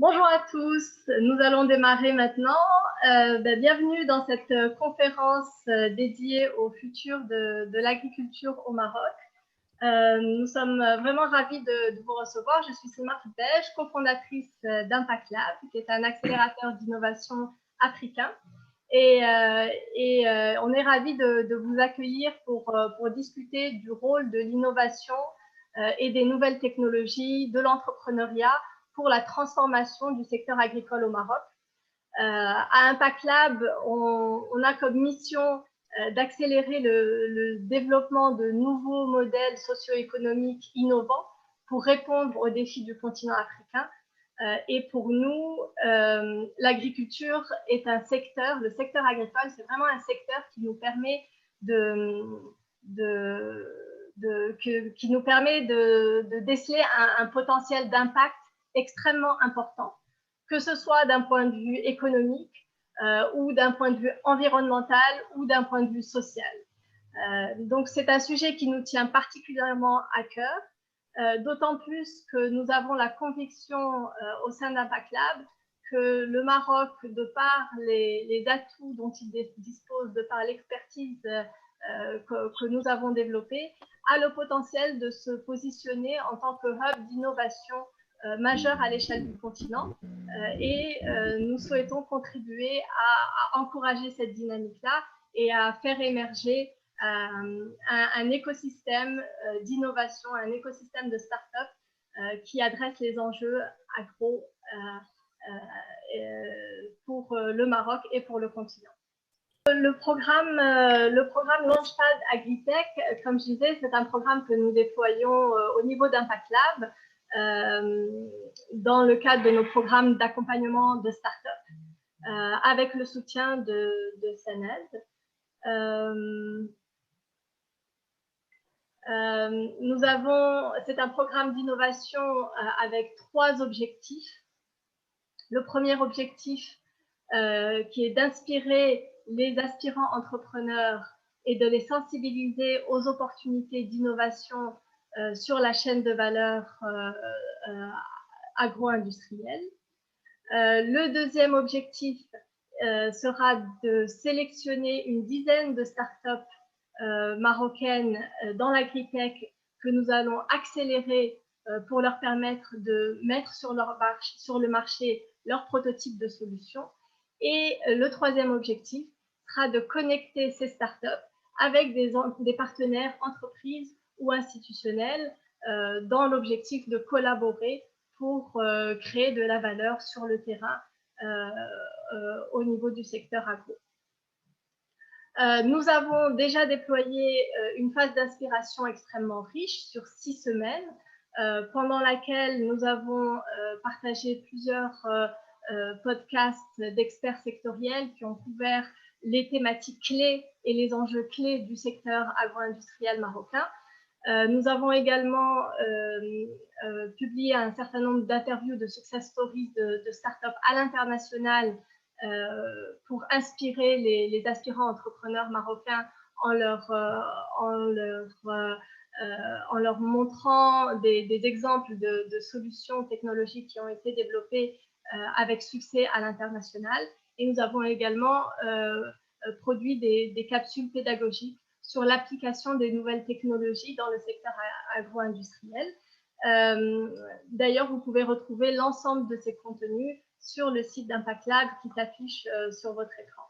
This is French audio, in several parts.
Bonjour à tous, nous allons démarrer maintenant. Bienvenue dans cette conférence dédiée au futur de l'agriculture au Maroc. Nous sommes vraiment ravis de vous recevoir. Je suis Selma Foutesh, cofondatrice d'Impact Lab, qui est un accélérateur d'innovation africain. Et on est ravis de vous accueillir pour discuter du rôle de l'innovation et des nouvelles technologies, de l'entrepreneuriat, pour la transformation du secteur agricole au Maroc. À Impact Lab, on a comme mission d'accélérer le développement de nouveaux modèles socio-économiques innovants pour répondre aux défis du continent africain. Et pour nous, l'agriculture est un secteur, le secteur agricole, c'est vraiment un secteur qui nous permet de déceler un potentiel d'impact extrêmement important, que ce soit d'un point de vue économique ou d'un point de vue environnemental ou d'un point de vue social. Donc, c'est un sujet qui nous tient particulièrement à cœur, d'autant plus que nous avons la conviction au sein d'Impact Lab que le Maroc, de par les atouts dont il dispose, de par l'expertise que nous avons développée, a le potentiel de se positionner en tant que hub d'innovation majeur à l'échelle du continent et nous souhaitons contribuer à encourager cette dynamique-là et à faire émerger un écosystème d'innovation, un écosystème de start-up qui adresse les enjeux agro pour le Maroc et pour le continent. Le programme Launchpad Agritech, comme je disais, c'est un programme que nous déployons au niveau d'Impact Lab dans le cadre de nos programmes d'accompagnement de start-up avec le soutien de SANED. C'est un programme d'innovation avec 3 objectifs. Le premier objectif qui est d'inspirer les aspirants entrepreneurs et de les sensibiliser aux opportunités d'innovation sur la chaîne de valeur agro-industrielle. Le deuxième objectif sera de sélectionner une dizaine de startups marocaines dans l'agritech que nous allons accélérer pour leur permettre de mettre sur le marché leur prototype de solution. Et le troisième objectif sera de connecter ces startups avec des partenaires entreprises ou institutionnels dans l'objectif de collaborer pour créer de la valeur sur le terrain au niveau du secteur agro. Nous avons déjà déployé une phase d'inspiration extrêmement riche sur 6 semaines, pendant laquelle nous avons partagé plusieurs podcasts d'experts sectoriels qui ont couvert les thématiques clés et les enjeux clés du secteur agro-industriel marocain. Nous avons également publié un certain nombre d'interviews de success stories de start-up à l'international pour inspirer les aspirants entrepreneurs marocains en leur montrant des exemples de solutions technologiques qui ont été développées avec succès à l'international. Et nous avons également produit des capsules pédagogiques sur l'application des nouvelles technologies dans le secteur agro-industriel. D'ailleurs, vous pouvez retrouver l'ensemble de ces contenus sur le site d'Impact Lab qui s'affiche sur votre écran.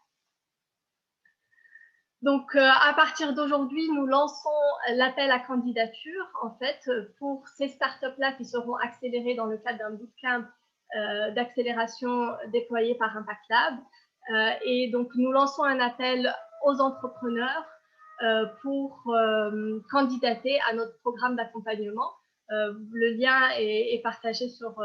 Donc, à partir d'aujourd'hui, nous lançons l'appel à candidature, en fait, pour ces startups-là qui seront accélérées dans le cadre d'un bootcamp d'accélération déployé par Impact Lab. Et donc, nous lançons un appel aux entrepreneurs pour candidater à notre programme d'accompagnement. Le lien est partagé sur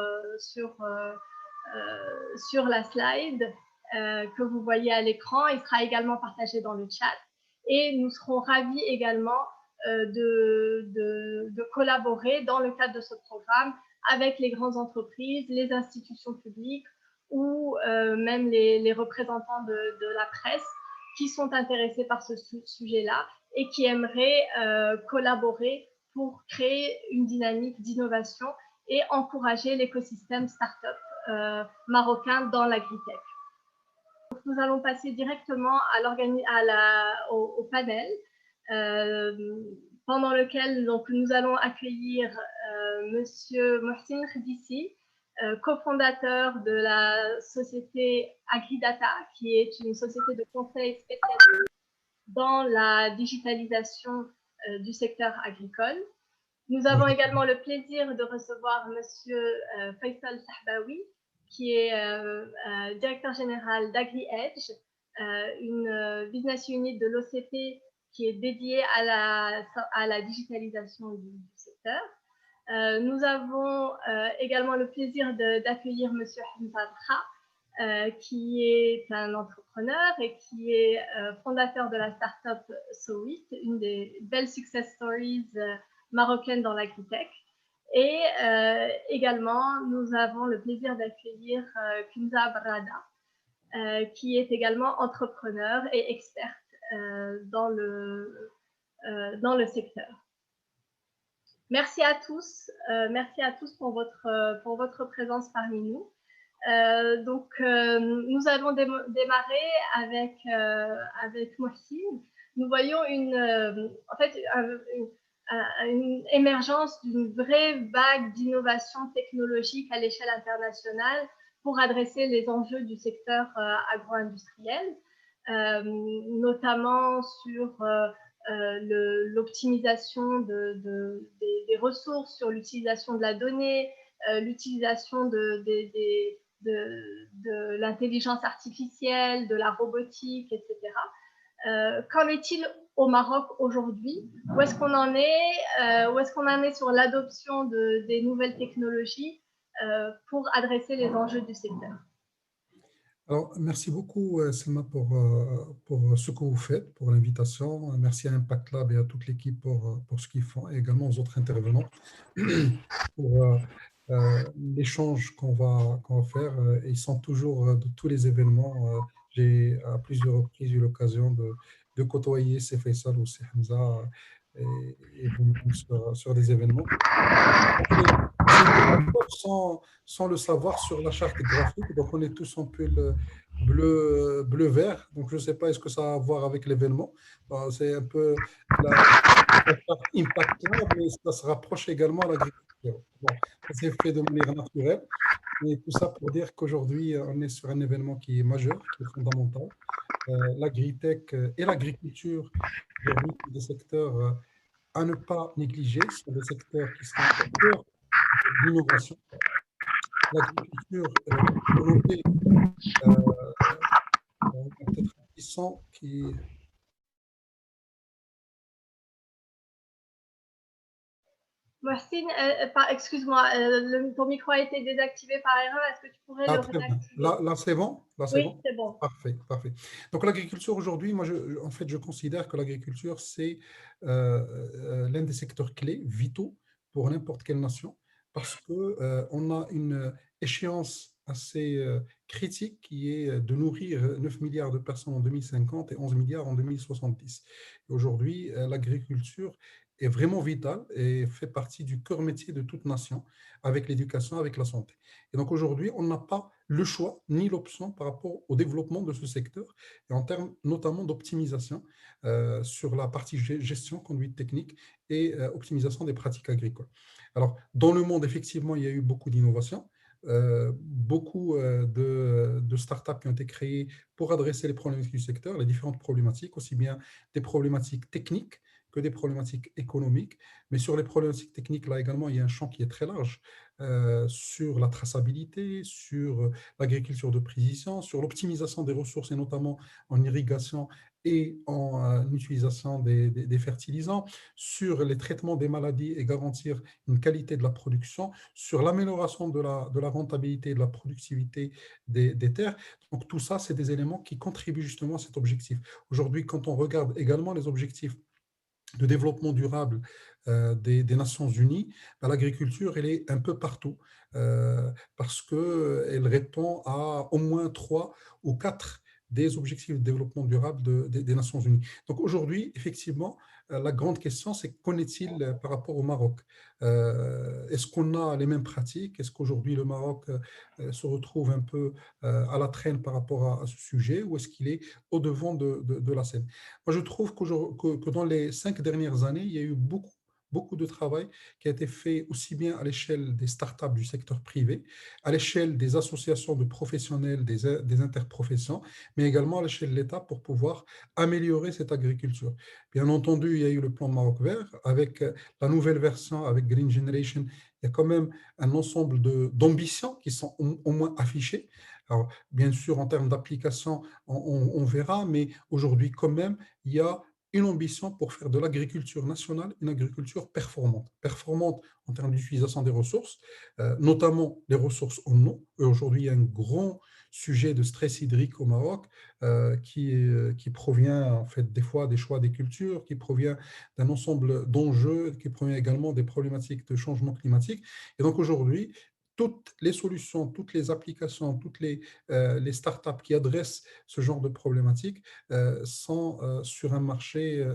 la slide que vous voyez à l'écran. Il sera également partagé dans le chat. Et nous serons ravis également de collaborer dans le cadre de ce programme avec les grandes entreprises, les institutions publiques ou même les représentants de la presse qui sont intéressés par ce sujet-là et qui aimeraient collaborer pour créer une dynamique d'innovation et encourager l'écosystème start-up marocains dans l'agritech. Nous allons passer directement au panel, pendant lequel donc, nous allons accueillir Monsieur Mohsin Khdissi, cofondateur de la société Agridata, qui est une société de conseil spécialisée dans la digitalisation du secteur agricole. Nous avons également le plaisir de recevoir Monsieur Faisal Sahbaoui, qui est directeur général d'AgriEdge, une business unit de l'OCP qui est dédiée à la digitalisation du secteur. Nous avons également le plaisir d'accueillir Monsieur Hamza Kha, qui est un entrepreneur et qui est fondateur de la start-up Sowit, une des belles success stories marocaines dans l'agritech. Et également, nous avons le plaisir d'accueillir Kunza Barada, qui est également entrepreneur et experte dans le secteur. Merci à tous pour votre présence parmi nous. Nous allons démarrer avec Mohsin. Nous voyons une émergence d'une vraie vague d'innovation technologique à l'échelle internationale pour adresser les enjeux du secteur agro-industriel, notamment sur l'optimisation des ressources, sur l'utilisation de la donnée, l'utilisation de l'intelligence artificielle, de la robotique, etc. Qu'en est-il au Maroc aujourd'hui? Où est-ce qu'on en est sur l'adoption des nouvelles technologies pour adresser les enjeux du secteur? Alors, merci beaucoup, Selma, pour ce que vous faites, pour l'invitation. Merci à Impact Lab et à toute l'équipe pour ce qu'ils font, et également aux autres intervenants pour l'échange qu'on va faire. Ils sont toujours de tous les événements. J'ai à plusieurs reprises eu l'occasion de côtoyer ces Faisal ou ces Hamza et vous-même sur des événements. Sans le savoir sur la charte graphique, donc on est tous en pull bleu-vert, donc je ne sais pas est-ce que ça a à voir avec l'événement. C'est un peu la charte Impact Lab, mais ça se rapproche également à l'agriculture. Bon, ça s'est fait de manière naturelle, et tout ça pour dire qu'aujourd'hui on est sur un événement qui est majeur, qui est fondamental. L'agritech et l'agriculture, aujourd'hui, des secteurs à ne pas négliger, ce sont des secteurs qui sont au cœur d'innovation. L'agriculture développée, peut-être un petit son qui... Mohsin, excuse-moi, ton micro a été désactivé par erreur. Est-ce que tu pourrais le réactiver? Là, c'est bon? Oui, c'est bon. Parfait, parfait. Donc, l'agriculture aujourd'hui, moi, je considère que l'agriculture, c'est l'un des secteurs clés, vitaux pour n'importe quelle nation, parce qu'on a une échéance assez critique qui est de nourrir 9 milliards de personnes en 2050 et 11 milliards en 2070. Aujourd'hui, l'agriculture est vraiment vitale et fait partie du cœur métier de toute nation, avec l'éducation, avec la santé. Et donc aujourd'hui, on n'a pas le choix ni l'option par rapport au développement de ce secteur, et en termes notamment d'optimisation sur la partie gestion, conduite technique et optimisation des pratiques agricoles. Alors, dans le monde, effectivement, il y a eu beaucoup d'innovations, beaucoup de startups qui ont été créées pour adresser les problématiques du secteur, les différentes problématiques, aussi bien des problématiques techniques que des problématiques économiques. Mais sur les problématiques techniques, là également, il y a un champ qui est très large sur la traçabilité, sur l'agriculture de précision, sur l'optimisation des ressources et notamment en irrigation et en utilisation des fertilisants, sur les traitements des maladies et garantir une qualité de la production, sur l'amélioration de la rentabilité et de la productivité des terres. Donc tout ça, c'est des éléments qui contribuent justement à cet objectif. Aujourd'hui, quand on regarde également les objectifs de développement durable des Nations Unies, l'agriculture, elle est un peu partout parce qu'elle répond à au moins 3 ou 4 des objectifs de développement durable des Nations Unies. Donc aujourd'hui, effectivement, la grande question, c'est qu'en est-il par rapport au Maroc? Est-ce qu'on a les mêmes pratiques? Est-ce qu'aujourd'hui le Maroc se retrouve un peu à la traîne par rapport à ce sujet ou est-ce qu'il est au devant de la scène? Moi, je trouve que dans les 5 dernières années, il y a eu beaucoup de travail qui a été fait aussi bien à l'échelle des startups du secteur privé, à l'échelle des associations de professionnels, des interprofessions, mais également à l'échelle de l'État pour pouvoir améliorer cette agriculture. Bien entendu, il y a eu le plan Maroc vert avec la nouvelle version, avec Green Generation. Il y a quand même un ensemble d'ambitions qui sont au moins affichées. Alors, bien sûr, en termes d'application, on verra, mais aujourd'hui, quand même, il y a une ambition pour faire de l'agriculture nationale une agriculture performante. Performante en termes d'utilisation des ressources, notamment les ressources en eau. Et aujourd'hui, il y a un grand sujet de stress hydrique au Maroc qui provient en fait des fois des choix des cultures, qui provient d'un ensemble d'enjeux, qui provient également des problématiques de changement climatique. Et donc aujourd'hui, toutes les solutions, toutes les applications, toutes les startups qui adressent ce genre de problématiques sont sur un marché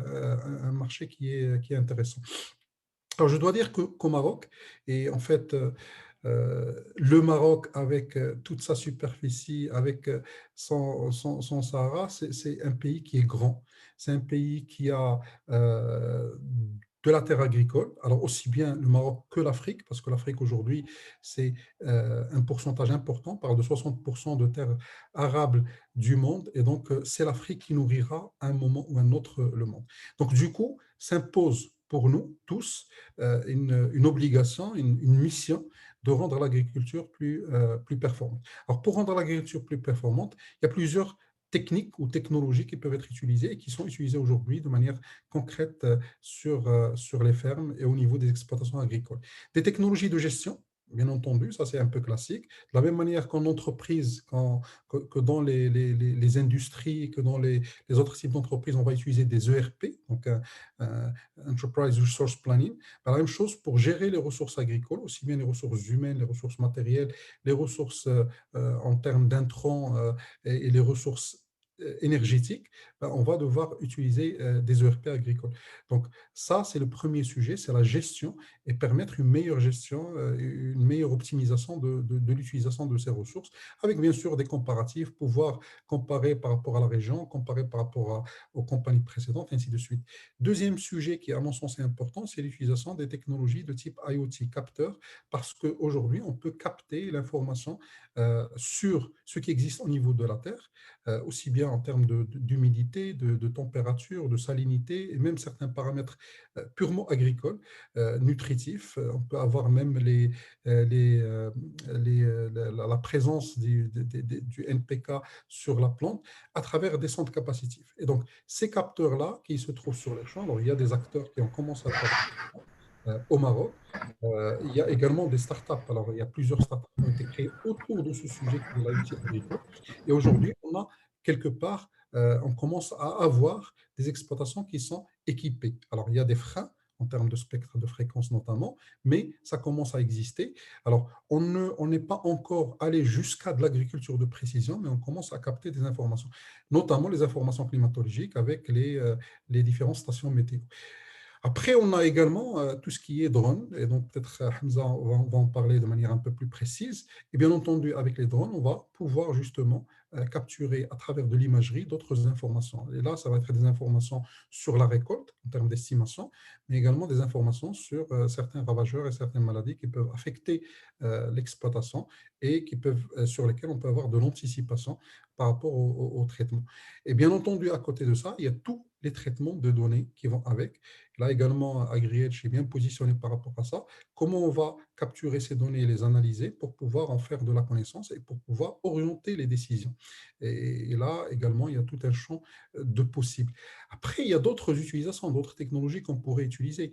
qui est intéressant. Alors, je dois dire qu'au Maroc, et en fait, le Maroc, avec toute sa superficie, avec son Sahara, c'est un pays qui est grand. C'est un pays qui a de la terre agricole. Alors, aussi bien le Maroc que l'Afrique, parce que l'Afrique aujourd'hui, c'est un pourcentage important, on parle de 60% de terres arables du monde. Et donc, c'est l'Afrique qui nourrira à un moment ou un autre le monde. Donc, du coup, s'impose pour nous tous une obligation, une mission de rendre l'agriculture plus performante. Alors, pour rendre l'agriculture plus performante, il y a plusieurs techniques ou technologies qui peuvent être utilisées et qui sont utilisées aujourd'hui de manière concrète sur les fermes et au niveau des exploitations agricoles. Des technologies de gestion, bien entendu, ça c'est un peu classique. De la même manière qu'en entreprise, que dans les industries, que dans les autres types d'entreprises, on va utiliser des ERP, donc Enterprise Resource Planning. Ben, la même chose pour gérer les ressources agricoles, aussi bien les ressources humaines, les ressources matérielles, les ressources en termes d'intrants et les ressources énergétiques, ben, on va devoir utiliser des ERP agricoles. Donc ça, c'est le premier sujet, c'est la gestion et permettre une meilleure gestion, une meilleure optimisation de l'utilisation de ces ressources, avec bien sûr des comparatifs, pouvoir comparer par rapport à la région, comparer par rapport aux compagnies précédentes, ainsi de suite. Deuxième sujet qui, à mon sens, est important, c'est l'utilisation des technologies de type IoT, capteur, parce qu'aujourd'hui, on peut capter l'information sur ce qui existe au niveau de la Terre, aussi bien en termes d'humidité, de température, de salinité, et même certains paramètres purement agricoles, nutritifs. On peut avoir même la présence du NPK sur la plante à travers des centres capacitifs. Et donc, ces capteurs-là qui se trouvent sur les champs, alors il y a des acteurs qui ont commencé à travailler au Maroc. Il y a également des startups. Alors, il y a plusieurs startups qui ont été créées autour de ce sujet qui est l'IoT agricole. Et aujourd'hui, on a quelque part, on commence à avoir des exploitations qui sont équipées. Alors, il y a des freins en termes de spectre de fréquence notamment, mais ça commence à exister. Alors, on n'est pas encore allé jusqu'à de l'agriculture de précision, mais on commence à capter des informations, notamment les informations climatologiques avec les différentes stations météo. Après, on a également tout ce qui est drone, et donc peut-être Hamza va en parler de manière un peu plus précise. Et bien entendu, avec les drones, on va pouvoir justement capturer à travers de l'imagerie d'autres informations. Et là, ça va être des informations sur la récolte en termes d'estimation, mais également des informations sur certains ravageurs et certaines maladies qui peuvent affecter l'exploitation et sur lesquelles on peut avoir de l'anticipation par rapport au traitement. Et bien entendu, à côté de ça, il y a tous les traitements de données qui vont avec. Là également, AgriEdge est bien positionné par rapport à ça. Comment on va capturer ces données et les analyser pour pouvoir en faire de la connaissance et pour pouvoir orienter les décisions. Et là également, il y a tout un champ de possibles. Après, il y a d'autres utilisations, d'autres technologies qu'on pourrait utiliser.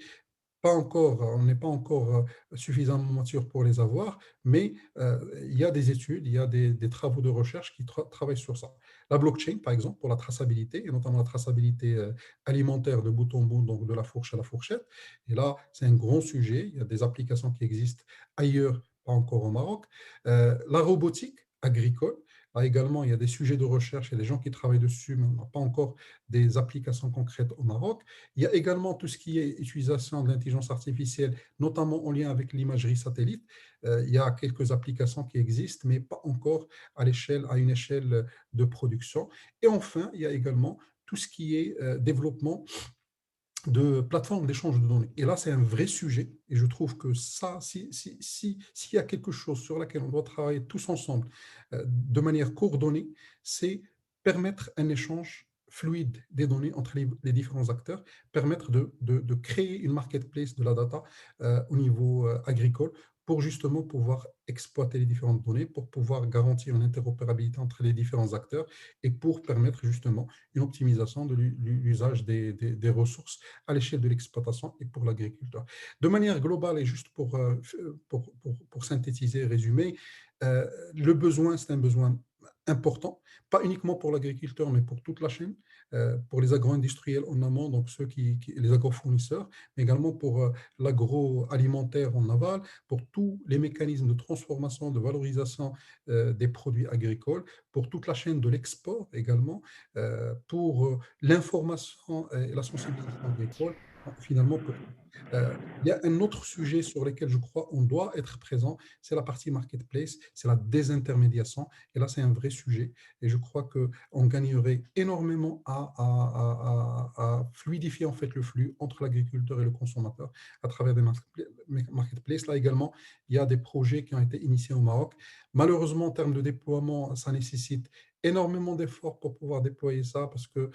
Pas encore, on n'est pas encore suffisamment mature pour les avoir, mais il y a des études, il y a des travaux de recherche qui travaillent sur ça. La blockchain, par exemple, pour la traçabilité, et notamment la traçabilité alimentaire de bout en bout, donc de la fourche à la fourchette. Et là, c'est un grand sujet. Il y a des applications qui existent ailleurs, pas encore au Maroc. La robotique agricole, Là également, il y a des sujets de recherche, il y a des gens qui travaillent dessus, mais on n'a pas encore des applications concrètes au Maroc. Il y a également tout ce qui est utilisation de l'intelligence artificielle, notamment en lien avec l'imagerie satellite. Il y a quelques applications qui existent, mais pas encore à une échelle de production. Et enfin, il y a également tout ce qui est développement de plateformes d'échange de données. Et là, c'est un vrai sujet. Et je trouve que ça, s'il y a quelque chose sur laquelle on doit travailler tous ensemble de manière coordonnée, c'est permettre un échange fluide des données entre les différents acteurs, permettre de créer une marketplace de la data au niveau agricole pour justement pouvoir exploiter les différentes données, pour pouvoir garantir une interopérabilité entre les différents acteurs et pour permettre justement une optimisation de l'usage des ressources à l'échelle de l'exploitation et pour l'agriculteur. De manière globale, et juste pour synthétiser et résumer, le besoin, c'est un besoin important, pas uniquement pour l'agriculteur, mais pour toute la chaîne, pour les agro-industriels en amont, donc les agro-fournisseurs, mais également pour l'agroalimentaire en aval, pour tous les mécanismes de transformation, de valorisation des produits agricoles, pour toute la chaîne de l'export également, pour l'information et la sensibilisation agricole, finalement pour tout. Il y a un autre sujet sur lequel je crois on doit être présent, c'est la partie marketplace, c'est la désintermédiation. Et là, c'est un vrai sujet. Et je crois qu'on gagnerait énormément à fluidifier en fait le flux entre l'agriculteur et le consommateur à travers des marketplaces. Là également, il y a des projets qui ont été initiés au Maroc. Malheureusement, en termes de déploiement, ça nécessite énormément d'efforts pour pouvoir déployer ça parce que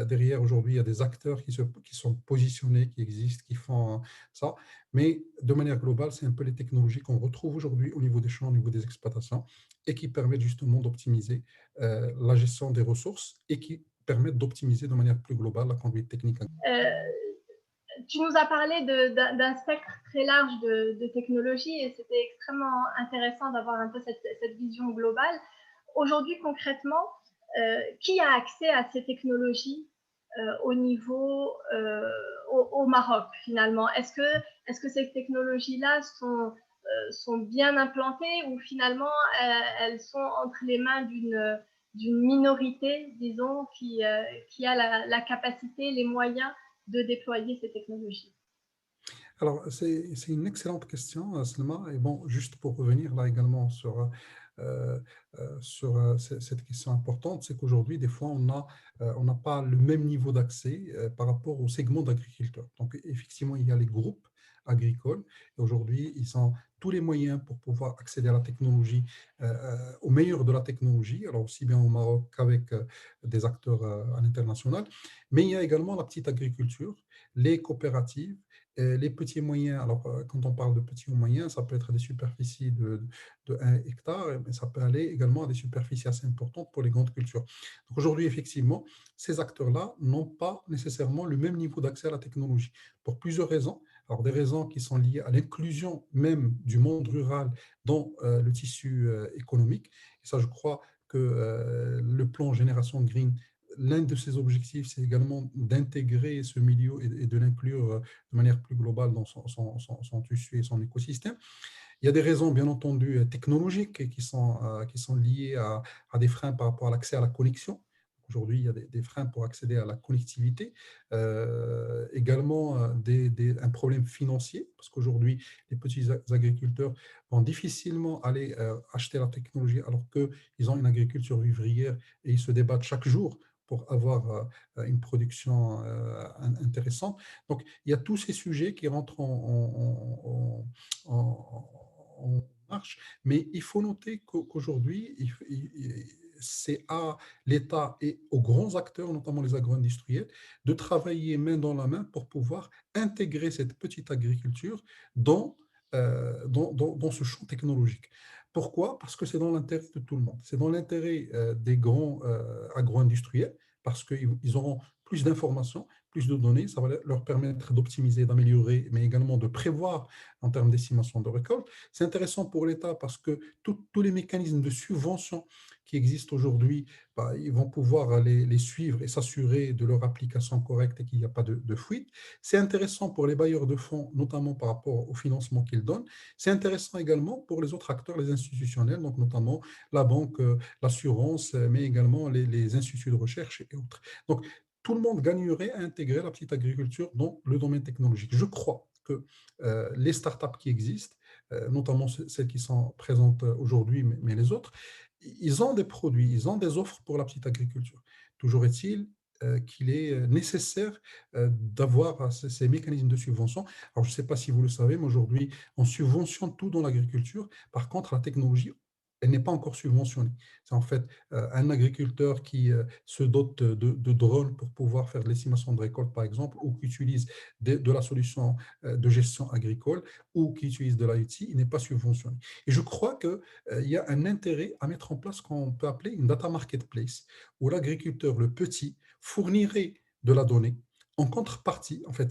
derrière, aujourd'hui, il y a des acteurs qui sont positionnés, qui existent, qui font ça. Mais de manière globale, c'est un peu les technologies qu'on retrouve aujourd'hui au niveau des champs, au niveau des exploitations et qui permettent justement d'optimiser la gestion des ressources et qui permettent d'optimiser de manière plus globale la conduite technique. Tu nous as parlé d'un spectre très large de technologies et c'était extrêmement intéressant d'avoir un peu cette vision globale. Aujourd'hui, concrètement, qui a accès à ces technologies au niveau au Maroc finalement? Est-ce que ces technologies-là sont bien implantées ou finalement elles sont entre les mains d'une minorité, disons, qui a la capacité, les moyens de déployer ces technologies? Alors, c'est une excellente question, Selma. Et bon, juste pour revenir là également sur cette question importante, c'est qu'aujourd'hui, des fois, on n'a pas le même niveau d'accès par rapport au segment d'agriculteurs. Donc, effectivement, il y a les groupes agricoles. Et aujourd'hui, ils ont tous les moyens pour pouvoir accéder à la technologie, au meilleur de la technologie, alors aussi bien au Maroc qu'avec des acteurs à l'international. Mais il y a également la petite agriculture, les coopératives, les petits moyens. Alors, quand on parle de petits ou moyens, ça peut être des superficies de 1 hectare, mais ça peut aller également à des superficies assez importantes pour les grandes cultures. Donc aujourd'hui, effectivement, ces acteurs-là n'ont pas nécessairement le même niveau d'accès à la technologie pour plusieurs raisons. Alors, des raisons qui sont liées à l'inclusion même du monde rural dans le tissu économique. Et ça, je crois que le plan Génération Green, l'un de ses objectifs, c'est également d'intégrer ce milieu et de l'inclure de manière plus globale dans son tissu et son écosystème. Il y a des raisons, bien entendu, technologiques qui sont liées à des freins par rapport à l'accès à la connexion. Aujourd'hui, il y a des freins pour accéder à la connectivité. Également, un problème financier, parce qu'aujourd'hui, les petits agriculteurs vont difficilement aller acheter la technologie alors qu'ils ont une agriculture vivrière et ils se débattent chaque jour pour avoir une production intéressante. Donc, il y a tous ces sujets qui rentrent en marche, mais il faut noter qu'aujourd'hui, c'est à l'État et aux grands acteurs, notamment les agro-industriels, de travailler main dans la main pour pouvoir intégrer cette petite agriculture dans ce champ technologique. Pourquoi? Parce que c'est dans l'intérêt de tout le monde. C'est dans l'intérêt des grands agro-industriels, parce qu'ils auront plus d'informations, plus de données, ça va leur permettre d'optimiser, d'améliorer, mais également de prévoir en termes d'estimation de récolte. C'est intéressant pour l'État parce que tous les mécanismes de subvention qui existent aujourd'hui, bah, ils vont pouvoir les suivre et s'assurer de leur application correcte et qu'il n'y a pas de fuite. C'est intéressant pour les bailleurs de fonds, notamment par rapport au financement qu'ils donnent. C'est intéressant également pour les autres acteurs, les institutionnels, donc notamment la banque, l'assurance, mais également les instituts de recherche et autres. Donc, tout le monde gagnerait à intégrer la petite agriculture dans le domaine technologique. Je crois que les startups qui existent, notamment celles qui sont présentes aujourd'hui, mais les autres, ils ont des produits, ils ont des offres pour la petite agriculture. Toujours est-il qu'il est nécessaire d'avoir ces mécanismes de subvention. Alors, je ne sais pas si vous le savez, mais aujourd'hui, on subventionne tout dans l'agriculture. Par contre, la technologie, elle n'est pas encore subventionnée. C'est en fait un agriculteur qui se dote de drones pour pouvoir faire de l'estimation de récolte, par exemple, ou qui utilise de la solution de gestion agricole, ou qui utilise de l'IoT, il n'est pas subventionné. Et je crois qu'il y a un intérêt à mettre en place ce qu'on peut appeler une data marketplace, où l'agriculteur, le petit, fournirait de la donnée en contrepartie, en fait,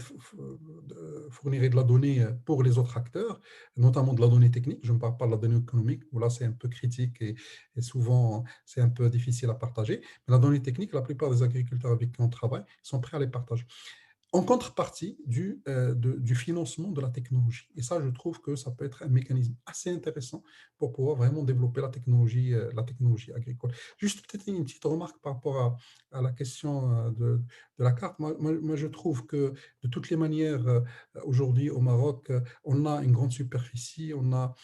fournirait de la donnée pour les autres acteurs, notamment de la donnée technique. Je ne parle pas de la donnée économique, où là, c'est un peu critique et souvent, c'est un peu difficile à partager. Mais la donnée technique, la plupart des agriculteurs avec qui on travaille sont prêts à les partager en contrepartie du financement de la technologie. Et ça, je trouve que ça peut être un mécanisme assez intéressant pour pouvoir vraiment développer la technologie agricole. Juste peut-être une petite remarque par rapport à la question de la carte. Moi, je trouve que de toutes les manières, aujourd'hui au Maroc, on a une grande superficie, on a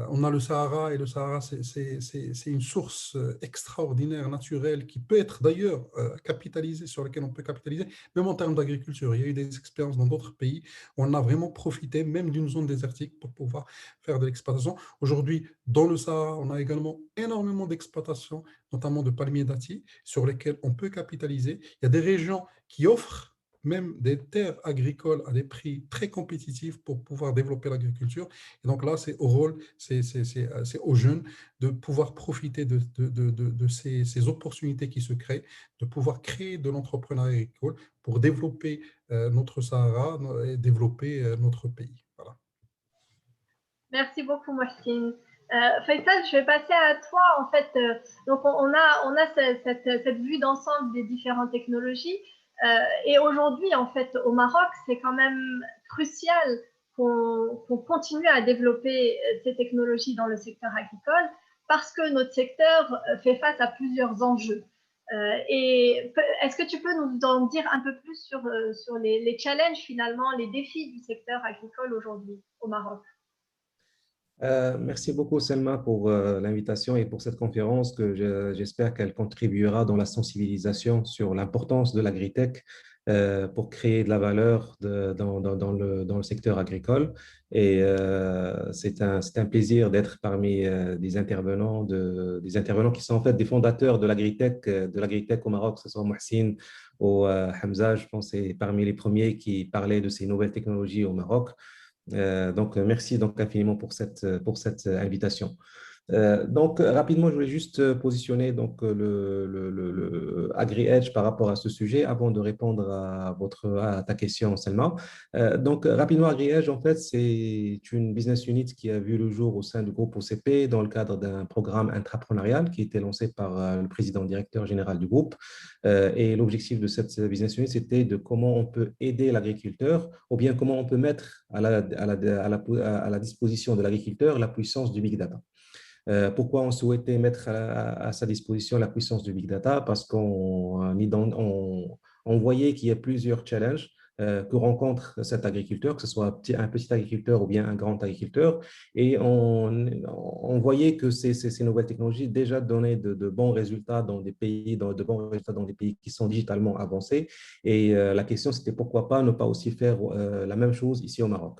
on a le Sahara, et le Sahara, c'est une source extraordinaire, naturelle, qui peut être d'ailleurs capitalisée, sur laquelle on peut capitaliser, même en termes d'agriculture. Il y a eu des expériences dans d'autres pays où on a vraiment profité même d'une zone désertique pour pouvoir faire de l'exploitation. Aujourd'hui, dans le Sahara, on a également énormément d'exploitations, notamment de palmiers dattiers, sur lesquels on peut capitaliser. Il y a des régions qui offrent même des terres agricoles à des prix très compétitifs pour pouvoir développer l'agriculture. Et donc là, c'est aux jeunes de pouvoir profiter de ces opportunités qui se créent, de pouvoir créer de l'entrepreneuriat agricole pour développer notre Sahara et développer notre pays. Voilà. Merci beaucoup, Mohsin. Faisal, je vais passer à toi. En fait, donc on a cette vue d'ensemble des différentes technologies. Et aujourd'hui, en fait, au Maroc, c'est quand même crucial qu'on continue à développer ces technologies dans le secteur agricole parce que notre secteur fait face à plusieurs enjeux. Et est-ce que tu peux nous en dire un peu plus sur les challenges, finalement, les défis du secteur agricole aujourd'hui au Maroc? Merci beaucoup, Selma, pour l'invitation et pour cette conférence que j'espère qu'elle contribuera dans la sensibilisation sur l'importance de l'agritech pour créer de la valeur dans le secteur agricole. Et c'est un plaisir d'être parmi des intervenants qui sont en fait des fondateurs de l'agritech au Maroc, que ce soit Mohsin ou Hamza, je pense, c'est parmi les premiers qui parlaient de ces nouvelles technologies au Maroc. Donc, merci donc infiniment pour cette invitation. Donc, rapidement, je voulais juste positionner donc, le AgriEdge par rapport à ce sujet avant de répondre à ta question, Selma. Donc, rapidement, AgriEdge, en fait, c'est une business unit qui a vu le jour au sein du groupe OCP dans le cadre d'un programme intrapreneurial qui a été lancé par le président directeur général du groupe. Et l'objectif de cette business unit, c'était de comment on peut aider l'agriculteur ou bien comment on peut mettre à la disposition de l'agriculteur la puissance du big data. Pourquoi on souhaitait mettre à sa disposition la puissance du big data? Parce qu'on voyait qu'il y a plusieurs challenges que rencontre cet agriculteur, que ce soit un petit agriculteur ou bien un grand agriculteur. Et on voyait que ces nouvelles technologies déjà donnaient de bons résultats dans des pays, de bons résultats dans des pays qui sont digitalement avancés. Et la question, c'était pourquoi pas ne pas aussi faire la même chose ici au Maroc.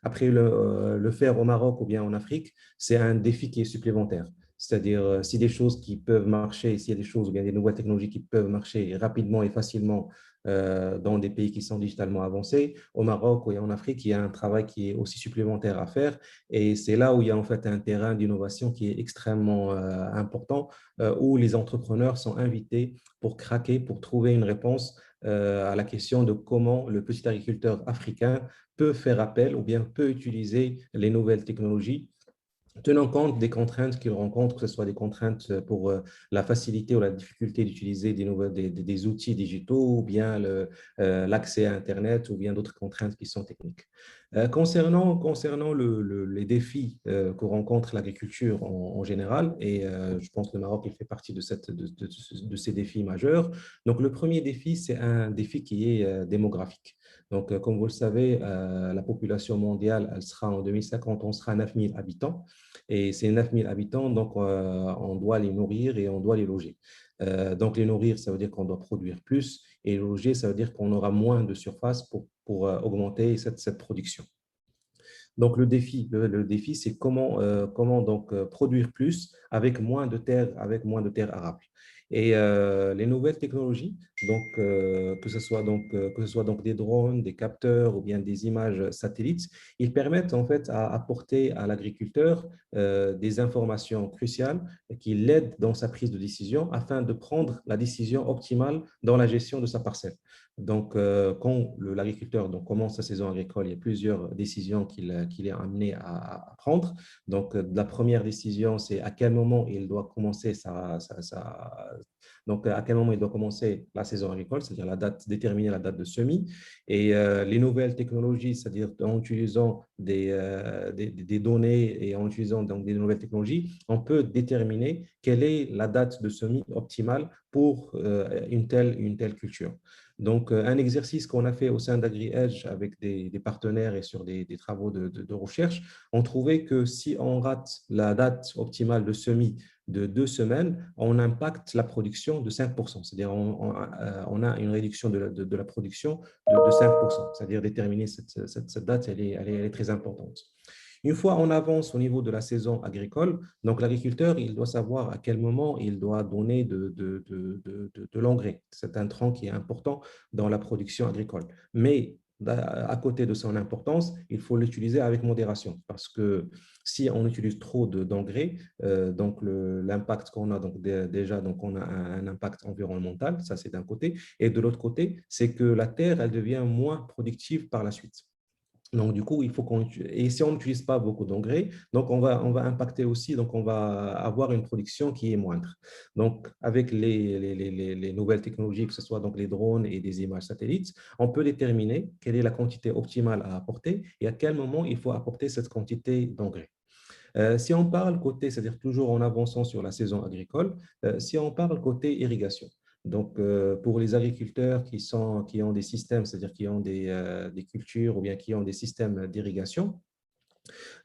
Après, le faire au Maroc ou bien en Afrique, c'est un défi qui est supplémentaire. C'est-à-dire, si des choses qui peuvent marcher, s'il y a des choses ou bien des nouvelles technologies qui peuvent marcher rapidement et facilement dans des pays qui sont digitalement avancés, au Maroc ou en Afrique, il y a un travail qui est aussi supplémentaire à faire. Et c'est là où il y a en fait un terrain d'innovation qui est extrêmement important, où les entrepreneurs sont invités pour craquer, pour trouver une réponse à la question de comment le petit agriculteur africain peut faire appel ou bien peut utiliser les nouvelles technologies tenant compte des contraintes qu'ils rencontrent, que ce soit des contraintes pour la facilité ou la difficulté d'utiliser des outils digitaux, ou bien l'accès à Internet, ou bien d'autres contraintes qui sont techniques. Concernant les défis que rencontre l'agriculture en général, et je pense que le Maroc il fait partie de ces défis majeurs. Donc, le premier défi, c'est un défi qui est démographique. Donc, comme vous le savez, la population mondiale, elle sera en 2050, on sera 9000 habitants. Et ces 9000 habitants, donc on doit les nourrir et on doit les loger. Donc les nourrir, ça veut dire qu'on doit produire plus, et les loger, ça veut dire qu'on aura moins de surface pour augmenter cette production. Donc le défi, c'est comment donc produire plus avec moins de terres arables. Et les nouvelles technologies, donc que ce soit donc des drones, des capteurs ou bien des images satellites, ils permettent en fait à apporter à l'agriculteur des informations cruciales qui l'aident dans sa prise de décision afin de prendre la décision optimale dans la gestion de sa parcelle. Donc, quand l'agriculteur commence sa saison agricole, il y a plusieurs décisions qu'il est amené à prendre. Donc, la première décision, c'est à quel moment il doit commencer donc, à quel moment il doit commencer la saison agricole, c'est-à-dire déterminer la date de semis. Et les nouvelles technologies, c'est-à-dire en utilisant des données et en utilisant donc des nouvelles technologies, on peut déterminer quelle est la date de semis optimale pour une telle culture. Donc, un exercice qu'on a fait au sein d'AgriEdge avec des partenaires et sur des travaux de recherche, on trouvait que si on rate la date optimale de semis de 2 semaines, on impacte la production de 5%. C'est-à-dire on a une réduction de la production de 5%. C'est-à-dire déterminer cette date, elle est très importante. Une fois on avance au niveau de la saison agricole, donc l'agriculteur, il doit savoir à quel moment il doit donner de l'engrais. C'est un tronc qui est important dans la production agricole. Mais à côté de son importance, il faut l'utiliser avec modération parce que si on utilise trop d'engrais, donc l'impact qu'on a, donc déjà, donc on a un impact environnemental, ça c'est d'un côté, et de l'autre côté, c'est que la terre, elle devient moins productive par la suite. Donc, du coup, il faut et si on n'utilise pas beaucoup d'engrais, donc on va impacter aussi, donc on va avoir une production qui est moindre. Donc, avec les nouvelles technologies, que ce soit donc les drones et des images satellites, on peut déterminer quelle est la quantité optimale à apporter et à quel moment il faut apporter cette quantité d'engrais. Si on parle côté, c'est-à-dire toujours en avançant sur la saison agricole, si on parle côté irrigation, donc, pour les agriculteurs qui ont des systèmes, c'est-à-dire qui ont des cultures ou bien qui ont des systèmes d'irrigation,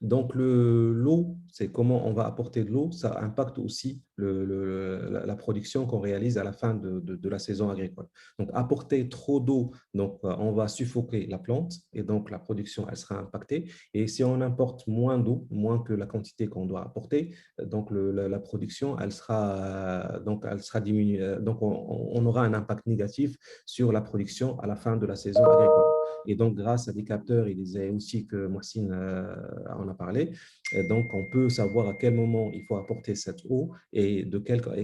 donc, l'eau, c'est comment on va apporter de l'eau, ça impacte aussi la production qu'on réalise à la fin de la saison agricole. Donc, apporter trop d'eau, donc on va suffoquer la plante et donc la production, elle sera impactée. Et si on importe moins d'eau, moins que la quantité qu'on doit apporter, donc la production, elle sera diminuée. Donc, on aura un impact négatif sur la production à la fin de la saison agricole. Et donc, grâce à des capteurs et des outils que Mohsin en a parlé, donc on peut savoir à quel moment il faut apporter cette eau et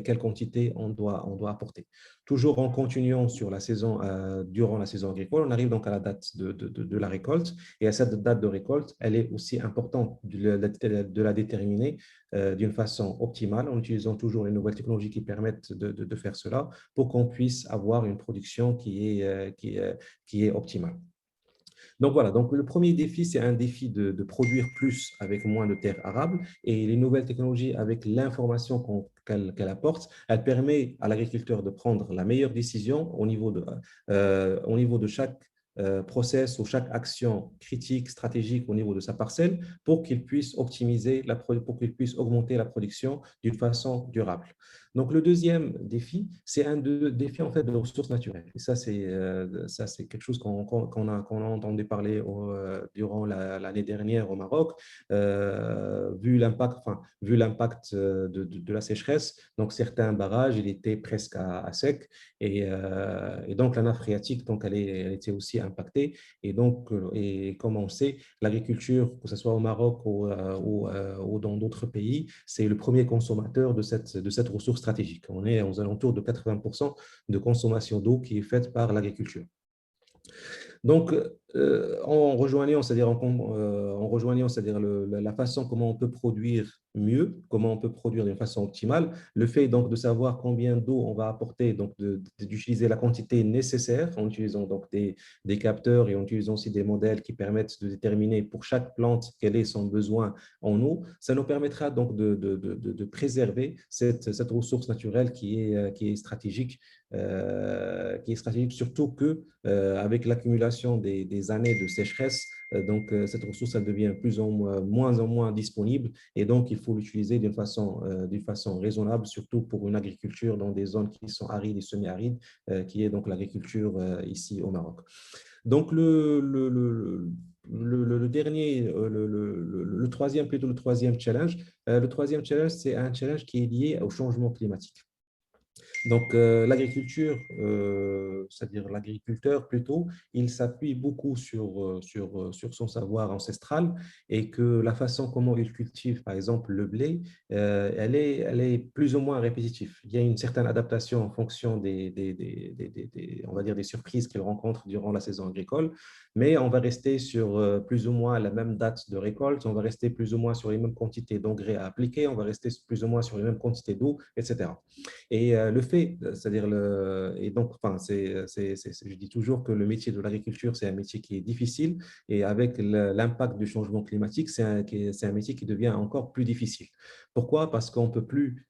quelle quantité on doit apporter. Toujours en continuant sur la saison, durant la saison agricole, on arrive donc à la date de la récolte. Et à cette date de récolte, elle est aussi importante de la déterminer d'une façon optimale en utilisant toujours les nouvelles technologies qui permettent de faire cela pour qu'on puisse avoir une production qui est optimale. Donc voilà, donc le premier défi, c'est un défi de produire plus avec moins de terres arables et les nouvelles technologies avec l'information qu'elle apporte, elle permet à l'agriculteur de prendre la meilleure décision au niveau de chaque process ou chaque action critique, stratégique au niveau de sa parcelle pour qu'il puisse pour qu'il puisse augmenter la production d'une façon durable. Donc, le deuxième défi, c'est un défi en fait de ressources naturelles. Et ça, c'est quelque chose qu'on a entendu parler durant l'année dernière au Maroc, vu l'impact de la sécheresse. Donc, certains barrages, ils étaient presque à sec et donc la nappe phréatique, donc elle était aussi impactée. Et donc, et comme on sait, l'agriculture, que ce soit au Maroc ou dans d'autres pays, c'est le premier consommateur de cette ressource stratégique. On est aux alentours de 80% de consommation d'eau qui est faite par l'agriculture. Donc, en rejoignant, c'est-à-dire la façon comment on peut produire mieux, comment on peut produire d'une façon optimale, le fait donc de savoir combien d'eau on va apporter, donc d'utiliser la quantité nécessaire en utilisant donc des capteurs et en utilisant aussi des modèles qui permettent de déterminer pour chaque plante quel est son besoin en eau, ça nous permettra donc de préserver cette ressource naturelle qui est stratégique surtout que avec l'accumulation des années de sécheresse, cette ressource elle devient moins en moins disponible et donc il faut l'utiliser d'une façon raisonnable, surtout pour une agriculture dans des zones qui sont arides et semi-arides, qui est donc l'agriculture ici au Maroc. Donc le dernier, le troisième plutôt le troisième challenge, c'est un challenge qui est lié au changement climatique. Donc, l'agriculture, c'est-à-dire l'agriculteur plutôt, il s'appuie beaucoup sur son savoir ancestral et que la façon comment il cultive, par exemple, le blé, elle est plus ou moins répétitive. Il y a une certaine adaptation en fonction on va dire des surprises qu'il rencontre durant la saison agricole, mais on va rester sur plus ou moins la même date de récolte, on va rester plus ou moins sur les mêmes quantités d'engrais à appliquer, on va rester plus ou moins sur les mêmes quantités d'eau, etc. Et le fait, c'est-à-dire et donc, enfin, je dis toujours que le métier de l'agriculture, c'est un métier qui est difficile et avec l'impact du changement climatique, c'est un métier qui devient encore plus difficile. Pourquoi? Parce qu'on ne peut plus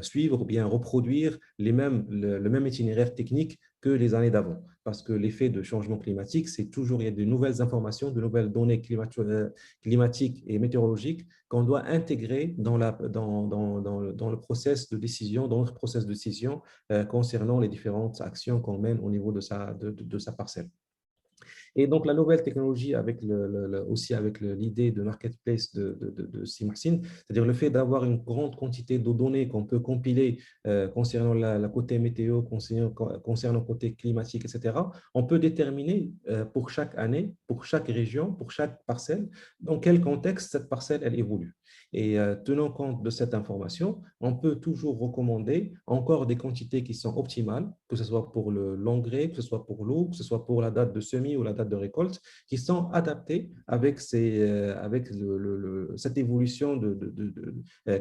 suivre ou bien reproduire le même itinéraire technique que les années d'avant. Parce que l'effet de changement climatique, c'est toujours, il y a de nouvelles informations, de nouvelles données climatiques et météorologiques qu'on doit intégrer dans le process de décision, dans notre process de décision concernant les différentes actions qu'on mène au niveau de sa parcelle. Et donc, la nouvelle technologie aussi avec l'idée de marketplace de Simxin, c'est-à-dire le fait d'avoir une grande quantité de données qu'on peut compiler concernant la côté météo, concernant le côté climatique, etc., on peut déterminer pour chaque année, pour chaque région, pour chaque parcelle, dans quel contexte cette parcelle elle évolue. Et tenant compte de cette information, on peut toujours recommander encore des quantités qui sont optimales, que ce soit pour l'engrais, que ce soit pour l'eau, que ce soit pour la date de semis ou la date de récolte, qui sont adaptées avec cette évolution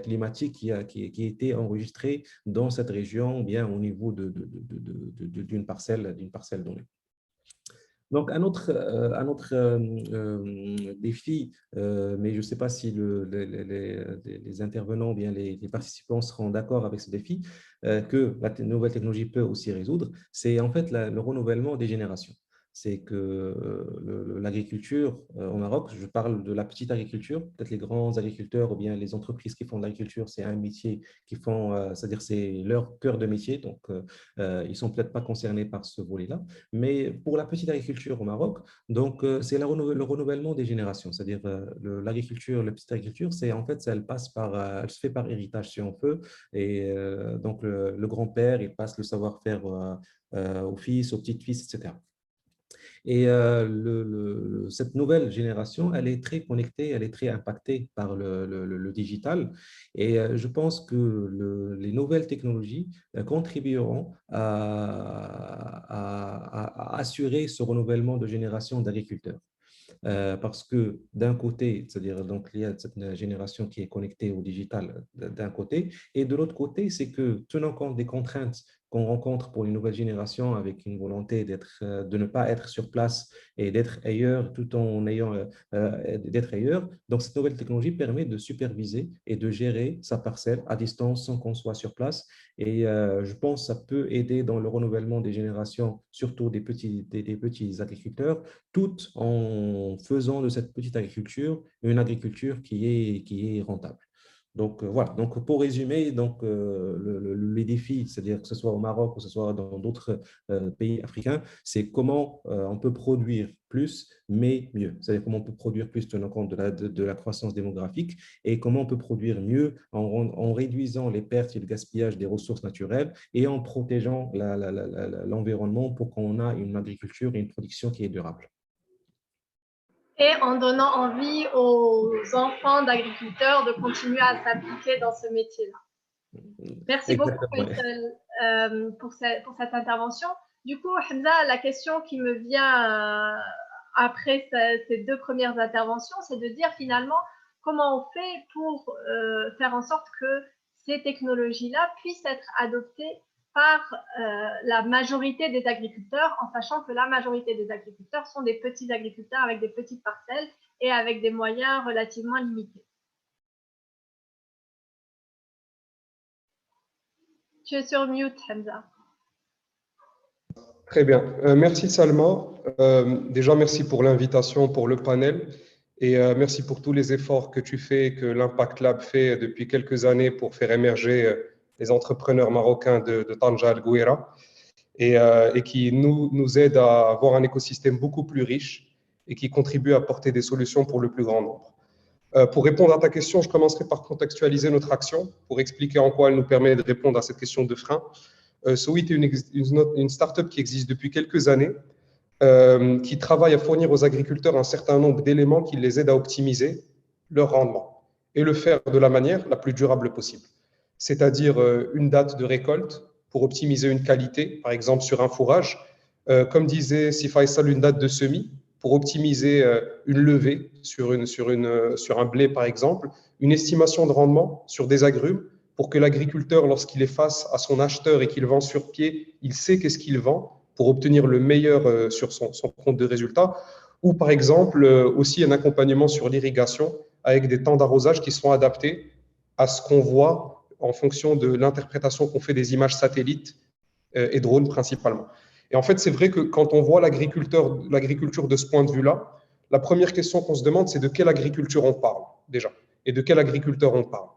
climatique qui a été enregistrée dans cette région, bien au niveau d'une parcelle donnée. Donc, un autre défi, mais je ne sais pas si les intervenants, bien les participants seront d'accord avec ce défi, que la nouvelle technologie peut aussi résoudre, c'est en fait le renouvellement des générations. C'est que l'agriculture au Maroc, je parle de la petite agriculture, peut-être les grands agriculteurs ou bien les entreprises qui font de l'agriculture, c'est un métier qui font, c'est-à-dire c'est leur cœur de métier, donc ils ne sont peut-être pas concernés par ce volet-là. Mais pour la petite agriculture au Maroc, donc c'est le renouvellement des générations, c'est-à-dire l'agriculture, la petite agriculture, c'est en fait, elle se fait par héritage si on peut, et donc le grand-père, il passe le savoir-faire aux fils, aux petites-fils, etc. Et cette nouvelle génération, elle est très connectée, elle est très impactée par le digital. Et je pense que les nouvelles technologies contribueront à assurer ce renouvellement de génération d'agriculteurs. Parce que d'un côté, c'est-à-dire donc il y a cette génération qui est connectée au digital d'un côté, et de l'autre côté, c'est que tenant compte des contraintes qu'on rencontre pour une nouvelle génération avec une volonté de ne pas être sur place et d'être ailleurs tout en ayant d'être ailleurs. Donc, cette nouvelle technologie permet de superviser et de gérer sa parcelle à distance sans qu'on soit sur place. Et je pense que ça peut aider dans le renouvellement des générations, surtout des petits agriculteurs, tout en faisant de cette petite agriculture une agriculture qui est rentable. Donc voilà, donc pour résumer, donc, les défis, c'est-à-dire que ce soit au Maroc ou que ce soit dans d'autres pays africains, c'est comment on peut produire plus, mais mieux. C'est-à-dire comment on peut produire plus tenant compte de la croissance démographique et comment on peut produire mieux en réduisant les pertes et le gaspillage des ressources naturelles et en protégeant l'environnement pour qu'on ait une agriculture et une production qui est durable. Et en donnant envie aux enfants d'agriculteurs de continuer à s'appliquer dans ce métier-là. Merci beaucoup, Faisal, pour cette intervention. Du coup, Hamza, la question qui me vient après ces deux premières interventions, c'est de dire finalement comment on fait pour faire en sorte que ces technologies-là puissent être adoptées par la majorité des agriculteurs, en sachant que la majorité des agriculteurs sont des petits agriculteurs avec des petites parcelles et avec des moyens relativement limités. Tu es sur mute, Hamza. Très bien. Merci Salma. Déjà, merci pour l'invitation, pour le panel. Et merci pour tous les efforts que tu fais, que l'Impact Lab fait depuis quelques années pour faire émerger les entrepreneurs marocains de Tanja Al-Gouira et qui nous aident à avoir un écosystème beaucoup plus riche et qui contribue à apporter des solutions pour le plus grand nombre. Pour répondre à ta question, je commencerai par contextualiser notre action pour expliquer en quoi elle nous permet de répondre à cette question de frein. Sowit est une start-up qui existe depuis quelques années, qui travaille à fournir aux agriculteurs un certain nombre d'éléments qui les aident à optimiser leur rendement et le faire de la manière la plus durable possible. C'est-à-dire une date de récolte pour optimiser une qualité, par exemple sur un fourrage. Comme disait Sifaisal, une date de semis pour optimiser une levée sur un blé, par exemple. Une estimation de rendement sur des agrumes pour que l'agriculteur, lorsqu'il est face à son acheteur et qu'il vend sur pied, il sait qu'est-ce qu'il vend pour obtenir le meilleur sur son compte de résultat. Ou par exemple, aussi un accompagnement sur l'irrigation avec des temps d'arrosage qui sont adaptés à ce qu'on voit en fonction de l'interprétation qu'on fait des images satellites et drones principalement. Et en fait, c'est vrai que quand on voit l'agriculture de ce point de vue-là, la première question qu'on se demande, c'est de quelle agriculture on parle déjà et de quel agriculteur on parle.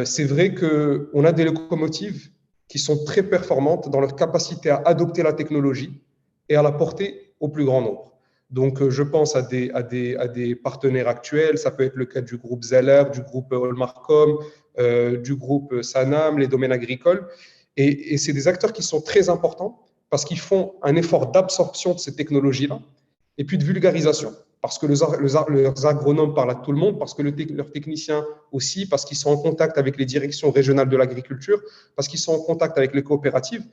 C'est vrai qu'on a des locomotives qui sont très performantes dans leur capacité à adopter la technologie et à la porter au plus grand nombre. Donc, je pense à des partenaires actuels, ça peut être le cas du groupe Zeller, du groupe Olmarcom, du groupe Sanam, les domaines agricoles. Et c'est des acteurs qui sont très importants parce qu'ils font un effort d'absorption de ces technologies-là et puis de vulgarisation. Parce que leurs agronomes parlent à tout le monde, parce que leurs techniciens aussi, parce qu'ils sont en contact avec les directions régionales de l'agriculture, parce qu'ils sont en contact avec les coopératives.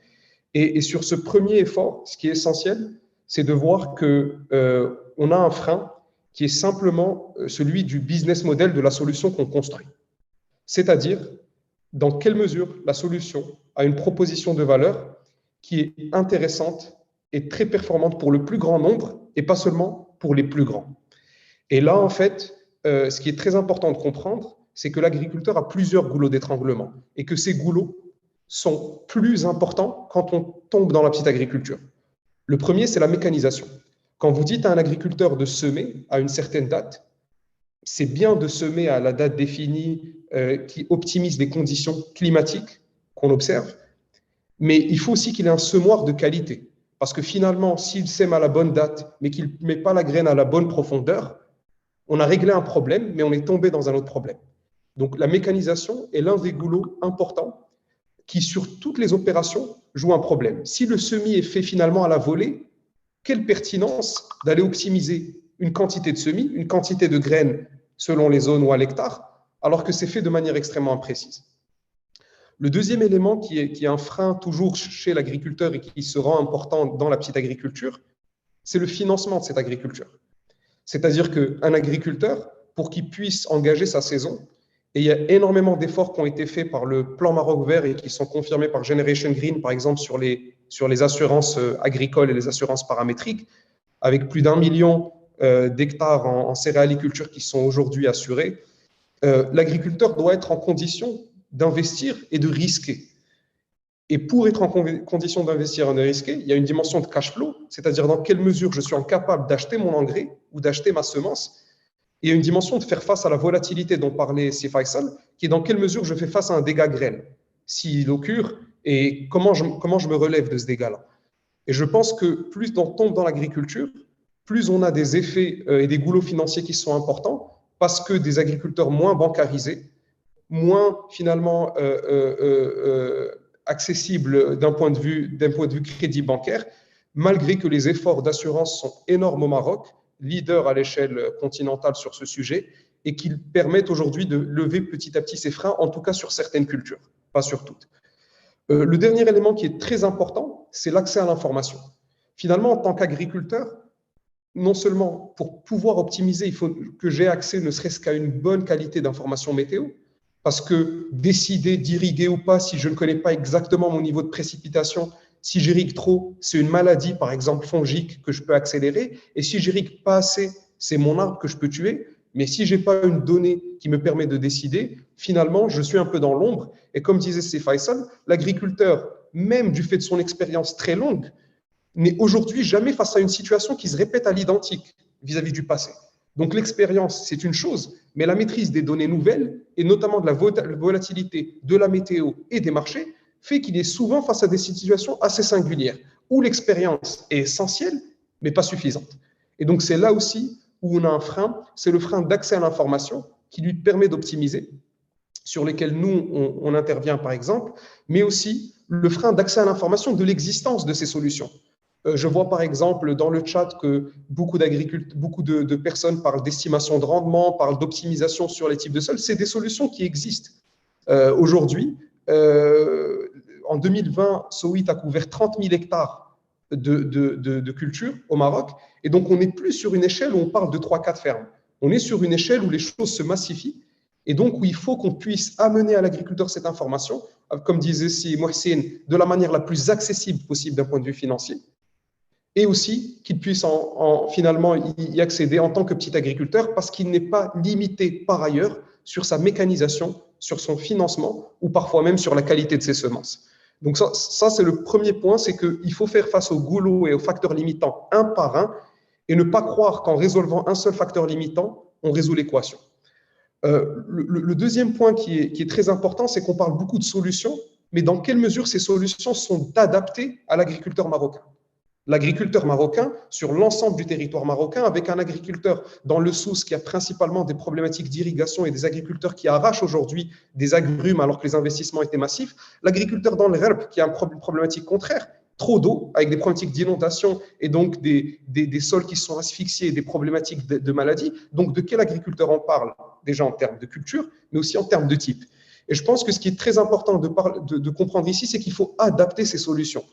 Et sur ce premier effort, ce qui est essentiel, c'est de voir qu'on a un frein qui est simplement celui du business model de la solution qu'on construit. C'est-à-dire, dans quelle mesure la solution a une proposition de valeur qui est intéressante et très performante pour le plus grand nombre et pas seulement pour les plus grands. Et là, en fait, ce qui est très important de comprendre, c'est que l'agriculteur a plusieurs goulots d'étranglement et que ces goulots sont plus importants quand on tombe dans la petite agriculture. Le premier, c'est la mécanisation. Quand vous dites à un agriculteur de semer à une certaine date, c'est bien de semer à la date définie qui optimise les conditions climatiques qu'on observe, mais il faut aussi qu'il ait un semoir de qualité. Parce que finalement, s'il sème à la bonne date, mais qu'il ne met pas la graine à la bonne profondeur, on a réglé un problème, mais on est tombé dans un autre problème. Donc, la mécanisation est l'un des goulots importants qui, sur toutes les opérations, joue un problème. Si le semis est fait finalement à la volée, quelle pertinence d'aller optimiser une quantité de semis, une quantité de graines selon les zones ou à l'hectare, alors que c'est fait de manière extrêmement imprécise. Le deuxième élément qui est un frein toujours chez l'agriculteur et qui se rend important dans la petite agriculture, c'est le financement de cette agriculture. C'est-à-dire qu'un agriculteur, pour qu'il puisse engager sa saison, et il y a énormément d'efforts qui ont été faits par le plan Maroc Vert et qui sont confirmés par Generation Green, par exemple, sur les assurances agricoles et les assurances paramétriques, avec plus d'1 million d'hectares en céréaliculture qui sont aujourd'hui assurés, l'agriculteur doit être en condition d'investir et de risquer. Et pour être en condition d'investir et de risquer, il y a une dimension de cash flow, c'est-à-dire dans quelle mesure je suis capable d'acheter mon engrais ou d'acheter ma semence. Et il y a une dimension de faire face à la volatilité dont parlait Sifaisal, qui est dans quelle mesure je fais face à un dégât grêle, s'il occure, et comment je me relève de ce dégât-là. Et je pense que plus on tombe dans l'agriculture, plus on a des effets et des goulots financiers qui sont importants, parce que des agriculteurs moins bancarisés, moins finalement accessibles d'un point de vue crédit bancaire, malgré que les efforts d'assurance sont énormes au Maroc, leader à l'échelle continentale sur ce sujet, et qu'ils permettent aujourd'hui de lever petit à petit ces freins, en tout cas sur certaines cultures, pas sur toutes. Le dernier élément qui est très important, c'est l'accès à l'information. Finalement, en tant qu'agriculteur, non seulement pour pouvoir optimiser, il faut que j'ai accès ne serait-ce qu'à une bonne qualité d'information météo, parce que décider d'irriguer ou pas, si je ne connais pas exactement mon niveau de précipitation, si j'irrigue trop, c'est une maladie, par exemple fongique, que je peux accélérer, et si j'irrigue pas assez, c'est mon arbre que je peux tuer. Mais si je n'ai pas une donnée qui me permet de décider, finalement, je suis un peu dans l'ombre. Et comme disait C. Faisal, l'agriculteur, même du fait de son expérience très longue, n'est aujourd'hui jamais face à une situation qui se répète à l'identique vis-à-vis du passé. Donc l'expérience, c'est une chose, mais la maîtrise des données nouvelles, et notamment de la volatilité de la météo et des marchés, fait qu'il est souvent face à des situations assez singulières, où l'expérience est essentielle, mais pas suffisante. Et donc c'est là aussi où on a un frein, c'est le frein d'accès à l'information qui lui permet d'optimiser, sur lesquels nous, on intervient par exemple, mais aussi le frein d'accès à l'information de l'existence de ces solutions. Je vois par exemple dans le chat que beaucoup de personnes parlent d'estimation de rendement, parlent d'optimisation sur les types de sols. C'est des solutions qui existent. Aujourd'hui, en 2020, Sowit a couvert 30 000 hectares de culture au Maroc. Et donc, on n'est plus sur une échelle où on parle de 3-4 fermes. On est sur une échelle où les choses se massifient. Et donc, où il faut qu'on puisse amener à l'agriculteur cette information, comme disait si Mohsin, de la manière la plus accessible possible d'un point de vue financier. Et aussi qu'il puisse finalement y accéder en tant que petit agriculteur parce qu'il n'est pas limité par ailleurs sur sa mécanisation, sur son financement ou parfois même sur la qualité de ses semences. Donc ça c'est le premier point, c'est qu'il faut faire face aux goulots et aux facteurs limitants un par un et ne pas croire qu'en résolvant un seul facteur limitant, on résout l'équation. Le deuxième point qui est très important, c'est qu'on parle beaucoup de solutions, mais dans quelle mesure ces solutions sont adaptées à l'agriculteur marocain? L'agriculteur marocain, sur l'ensemble du territoire marocain, avec un agriculteur dans le Souss qui a principalement des problématiques d'irrigation et des agriculteurs qui arrachent aujourd'hui des agrumes alors que les investissements étaient massifs, l'agriculteur dans le Gherb qui a une problématique contraire, trop d'eau, avec des problématiques d'inondation et donc des sols qui sont asphyxiés et des problématiques de maladies. Donc, de quel agriculteur on parle? Déjà en termes de culture, mais aussi en termes de type. Et je pense que ce qui est très important de comprendre ici, c'est qu'il faut adapter ces solutions.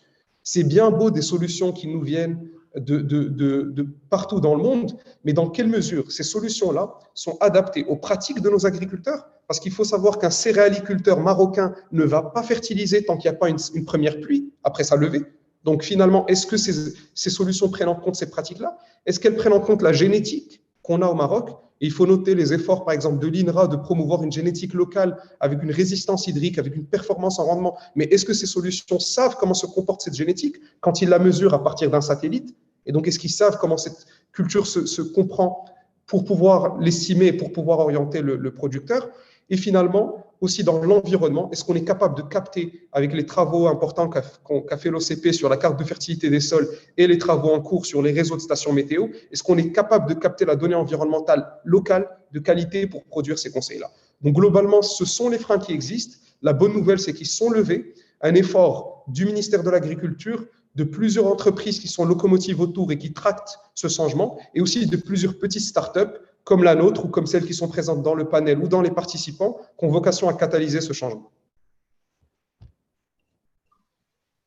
C'est bien beau des solutions qui nous viennent de partout dans le monde, mais dans quelle mesure ces solutions-là sont adaptées aux pratiques de nos agriculteurs? Parce qu'il faut savoir qu'un céréaliculteur marocain ne va pas fertiliser tant qu'il n'y a pas une première pluie après sa levée. Donc finalement, est-ce que ces solutions prennent en compte ces pratiques-là? Est-ce qu'elles prennent en compte la génétique qu'on a au Maroc? Et il faut noter les efforts, par exemple, de l'INRA de promouvoir une génétique locale avec une résistance hydrique, avec une performance en rendement. Mais est-ce que ces solutions savent comment se comporte cette génétique quand ils la mesurent à partir d'un satellite? Et donc, est-ce qu'ils savent comment cette culture se comprend pour pouvoir l'estimer et pour pouvoir orienter le producteur? Et finalement, aussi dans l'environnement, est-ce qu'on est capable de capter avec les travaux importants qu'a fait l'OCP sur la carte de fertilité des sols et les travaux en cours sur les réseaux de stations météo, est-ce qu'on est capable de capter la donnée environnementale locale de qualité pour produire ces conseils-là? Donc globalement, ce sont les freins qui existent. La bonne nouvelle, c'est qu'ils sont levés. Un effort du ministère de l'Agriculture, de plusieurs entreprises qui sont locomotives autour et qui tractent ce changement, et aussi de plusieurs petites startups comme la nôtre ou comme celles qui sont présentes dans le panel ou dans les participants, qui ont vocation à catalyser ce changement.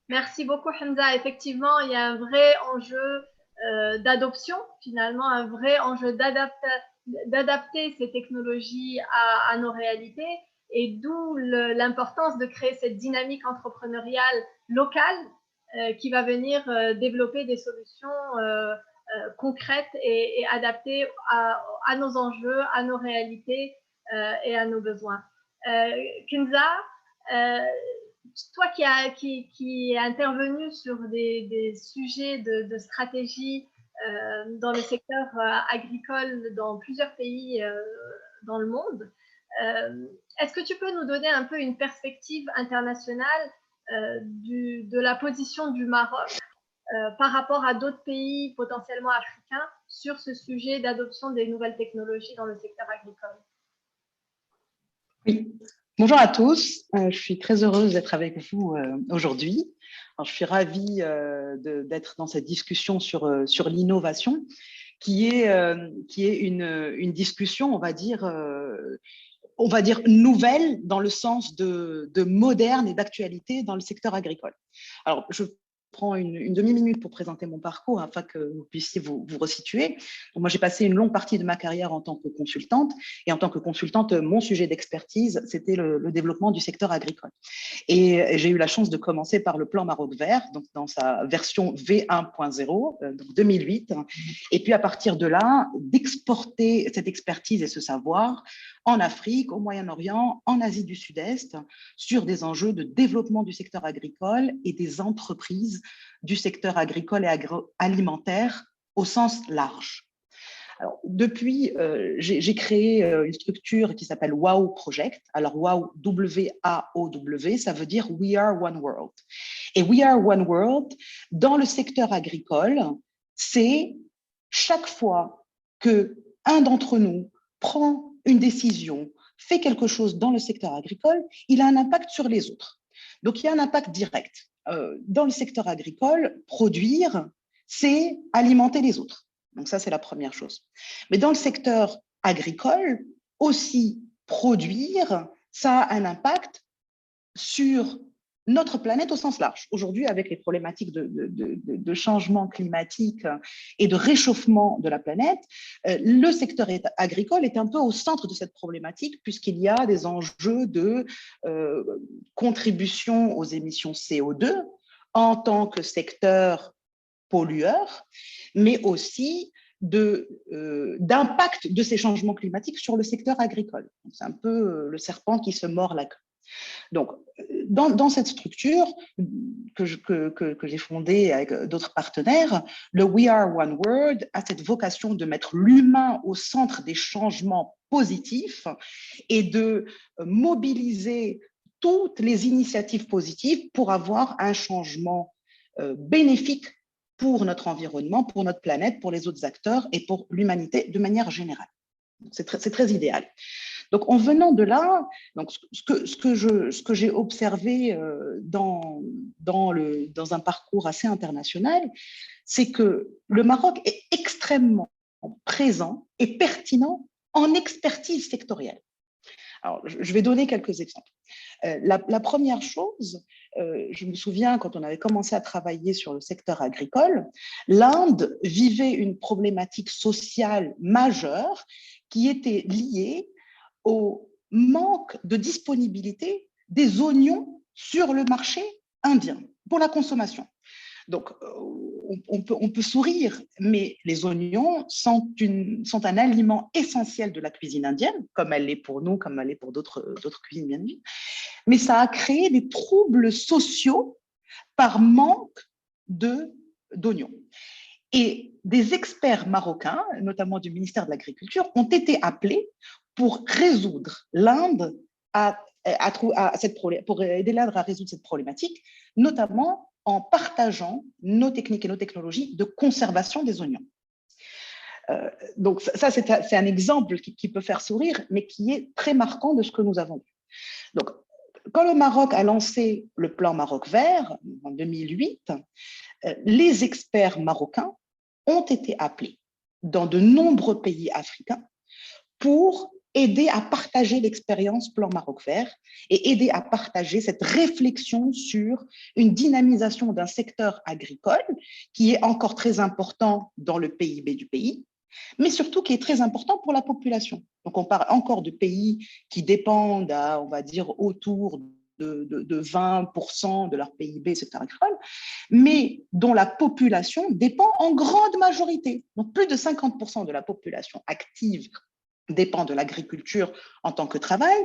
Merci beaucoup, Hamza. Effectivement, il y a un vrai enjeu d'adoption, finalement, un vrai enjeu d'adapter ces technologies à nos réalités, et d'où l'importance de créer cette dynamique entrepreneuriale locale qui va venir développer des solutions concrètes et adaptées à nos enjeux, à nos réalités et à nos besoins. Kenza, toi qui es intervenu sur des sujets de stratégie dans le secteur agricole dans plusieurs pays dans le monde, est-ce que tu peux nous donner un peu une perspective internationale de la position du Maroc par rapport à d'autres pays potentiellement africains sur ce sujet d'adoption des nouvelles technologies dans le secteur agricole? Oui, bonjour à tous. Je suis très heureuse d'être avec vous aujourd'hui. Alors, je suis ravie d'être dans cette discussion sur l'innovation, qui est une discussion, on va dire nouvelle dans le sens de moderne et d'actualité dans le secteur agricole. Alors, je prends une demi-minute pour présenter mon parcours afin que vous puissiez vous resituer. Donc, moi, j'ai passé une longue partie de ma carrière en tant que consultante. Et en tant que consultante, mon sujet d'expertise, c'était le développement du secteur agricole. Et j'ai eu la chance de commencer par le plan Maroc Vert, donc dans sa version V1.0, donc 2008. Et puis, à partir de là, d'exporter cette expertise et ce savoir en Afrique, au Moyen-Orient, en Asie du Sud-Est, sur des enjeux de développement du secteur agricole et des entreprises du secteur agricole et agroalimentaire au sens large. Alors, depuis, j'ai créé une structure qui s'appelle WOW Project. Alors, WOW, W-A-O-W, ça veut dire We Are One World. Et We Are One World, dans le secteur agricole, c'est chaque fois qu'un d'entre nous prend une décision, fait quelque chose dans le secteur agricole, il a un impact sur les autres. Donc, il y a un impact direct. Dans le secteur agricole, produire, c'est alimenter les autres. Donc, ça, c'est la première chose. Mais dans le secteur agricole, aussi produire, ça a un impact sur notre planète au sens large. Aujourd'hui, avec les problématiques de changement climatique et de réchauffement de la planète, le secteur agricole est un peu au centre de cette problématique puisqu'il y a des enjeux de contribution aux émissions CO2 en tant que secteur pollueur, mais aussi d'impact de ces changements climatiques sur le secteur agricole. C'est un peu le serpent qui se mord la queue. Donc, dans cette structure que j'ai fondée avec d'autres partenaires, le We Are One World a cette vocation de mettre l'humain au centre des changements positifs et de mobiliser toutes les initiatives positives pour avoir un changement bénéfique pour notre environnement, pour notre planète, pour les autres acteurs et pour l'humanité de manière générale. C'est très idéal. Donc, en venant de là, donc, ce que j'ai observé dans un parcours assez international, c'est que le Maroc est extrêmement présent et pertinent en expertise sectorielle. Alors, je vais donner quelques exemples. La première chose, je me souviens quand on avait commencé à travailler sur le secteur agricole, l'Inde vivait une problématique sociale majeure qui était liée au manque de disponibilité des oignons sur le marché indien pour la consommation. Donc, on peut sourire, mais les oignons sont un aliment essentiel de la cuisine indienne, comme elle l'est pour nous, comme elle l'est pour d'autres cuisines bien évidemment. Mais ça a créé des troubles sociaux par manque d'oignons. Et des experts marocains, notamment du ministère de l'Agriculture, ont été appelés pour résoudre l'Inde pour aider l'Inde à résoudre cette problématique, notamment en partageant nos techniques et nos technologies de conservation des oignons. Donc ça, c'est un exemple qui peut faire sourire, mais qui est très marquant de ce que nous avons vu. Donc, quand le Maroc a lancé le plan Maroc Vert en 2008, les experts marocains ont été appelés dans de nombreux pays africains pour aider à partager l'expérience plan Maroc Vert et aider à partager cette réflexion sur une dynamisation d'un secteur agricole qui est encore très important dans le PIB du pays, mais surtout qui est très important pour la population. Donc, on parle encore de pays qui dépendent à, on va dire, autour de 20% de leur PIB, secteur agricole, mais dont la population dépend en grande majorité. Donc, plus de 50% de la population active dépend de l'agriculture en tant que travail,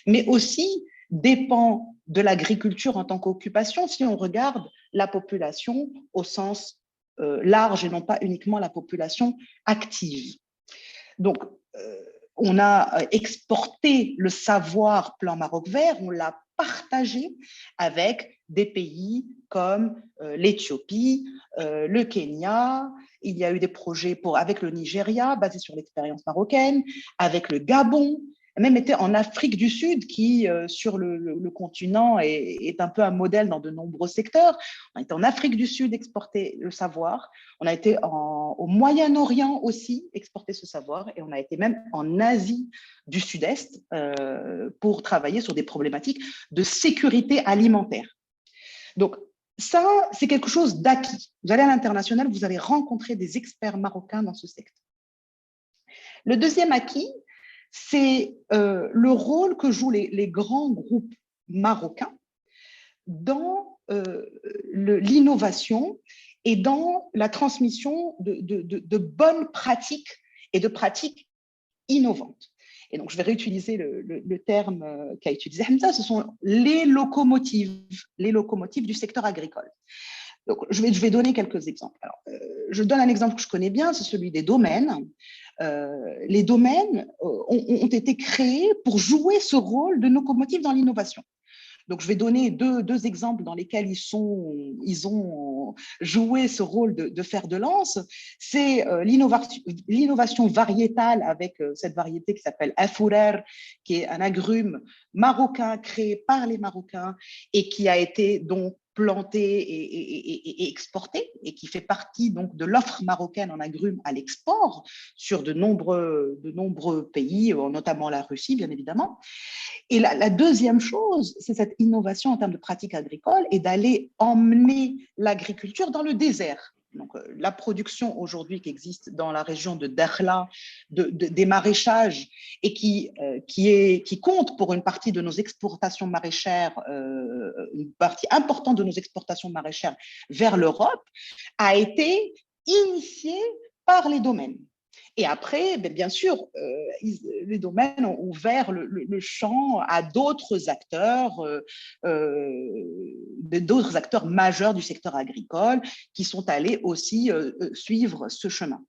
mais aussi dépend de l'agriculture en tant qu'occupation si on regarde la population au sens large et non pas uniquement la population active. Donc, on a exporté le savoir plan Maroc Vert, on l'a partagé avec des pays comme l'Éthiopie, le Kenya. Il y a eu des projets avec le Nigeria, basés sur l'expérience marocaine, avec le Gabon, même été en Afrique du Sud, qui, sur le continent, est un peu un modèle dans de nombreux secteurs. On a été en Afrique du Sud exporter le savoir. On a été au Moyen-Orient aussi exporter ce savoir. Et on a été même en Asie du Sud-Est pour travailler sur des problématiques de sécurité alimentaire. Donc, Ça, c'est quelque chose d'acquis. Vous allez à l'international, vous allez rencontrer des experts marocains dans ce secteur. Le deuxième acquis, c'est le rôle que jouent les grands groupes marocains dans l'innovation et dans la transmission de bonnes pratiques et de pratiques innovantes. Et donc, je vais réutiliser le terme qu'a utilisé Hamza, ce sont les locomotives du secteur agricole. Donc, je vais donner quelques exemples. Alors, je donne un exemple que je connais bien, c'est celui des domaines. Les domaines ont été créés pour jouer ce rôle de locomotive dans l'innovation. Donc, je vais donner deux exemples dans lesquels ils ont joué ce rôle de fer de lance. C'est l'innovation variétale avec cette variété qui s'appelle Afourer, qui est un agrume marocain créé par les Marocains et qui a été donc planté et exporté et qui fait partie donc de l'offre marocaine en agrumes à l'export sur de nombreux pays, notamment la Russie, bien évidemment. Et la deuxième chose, c'est cette innovation en termes de pratiques agricoles et d'aller emmener l'agriculture dans le désert. Donc, la production aujourd'hui qui existe dans la région de Dakhla, des maraîchages, et qui compte pour une partie de nos exportations maraîchères, une partie importante de nos exportations maraîchères vers l'Europe, a été initiée par les domaines. Et après, bien sûr, les domaines ont ouvert le champ à d'autres acteurs majeurs du secteur agricole qui sont allés aussi suivre ce chemin.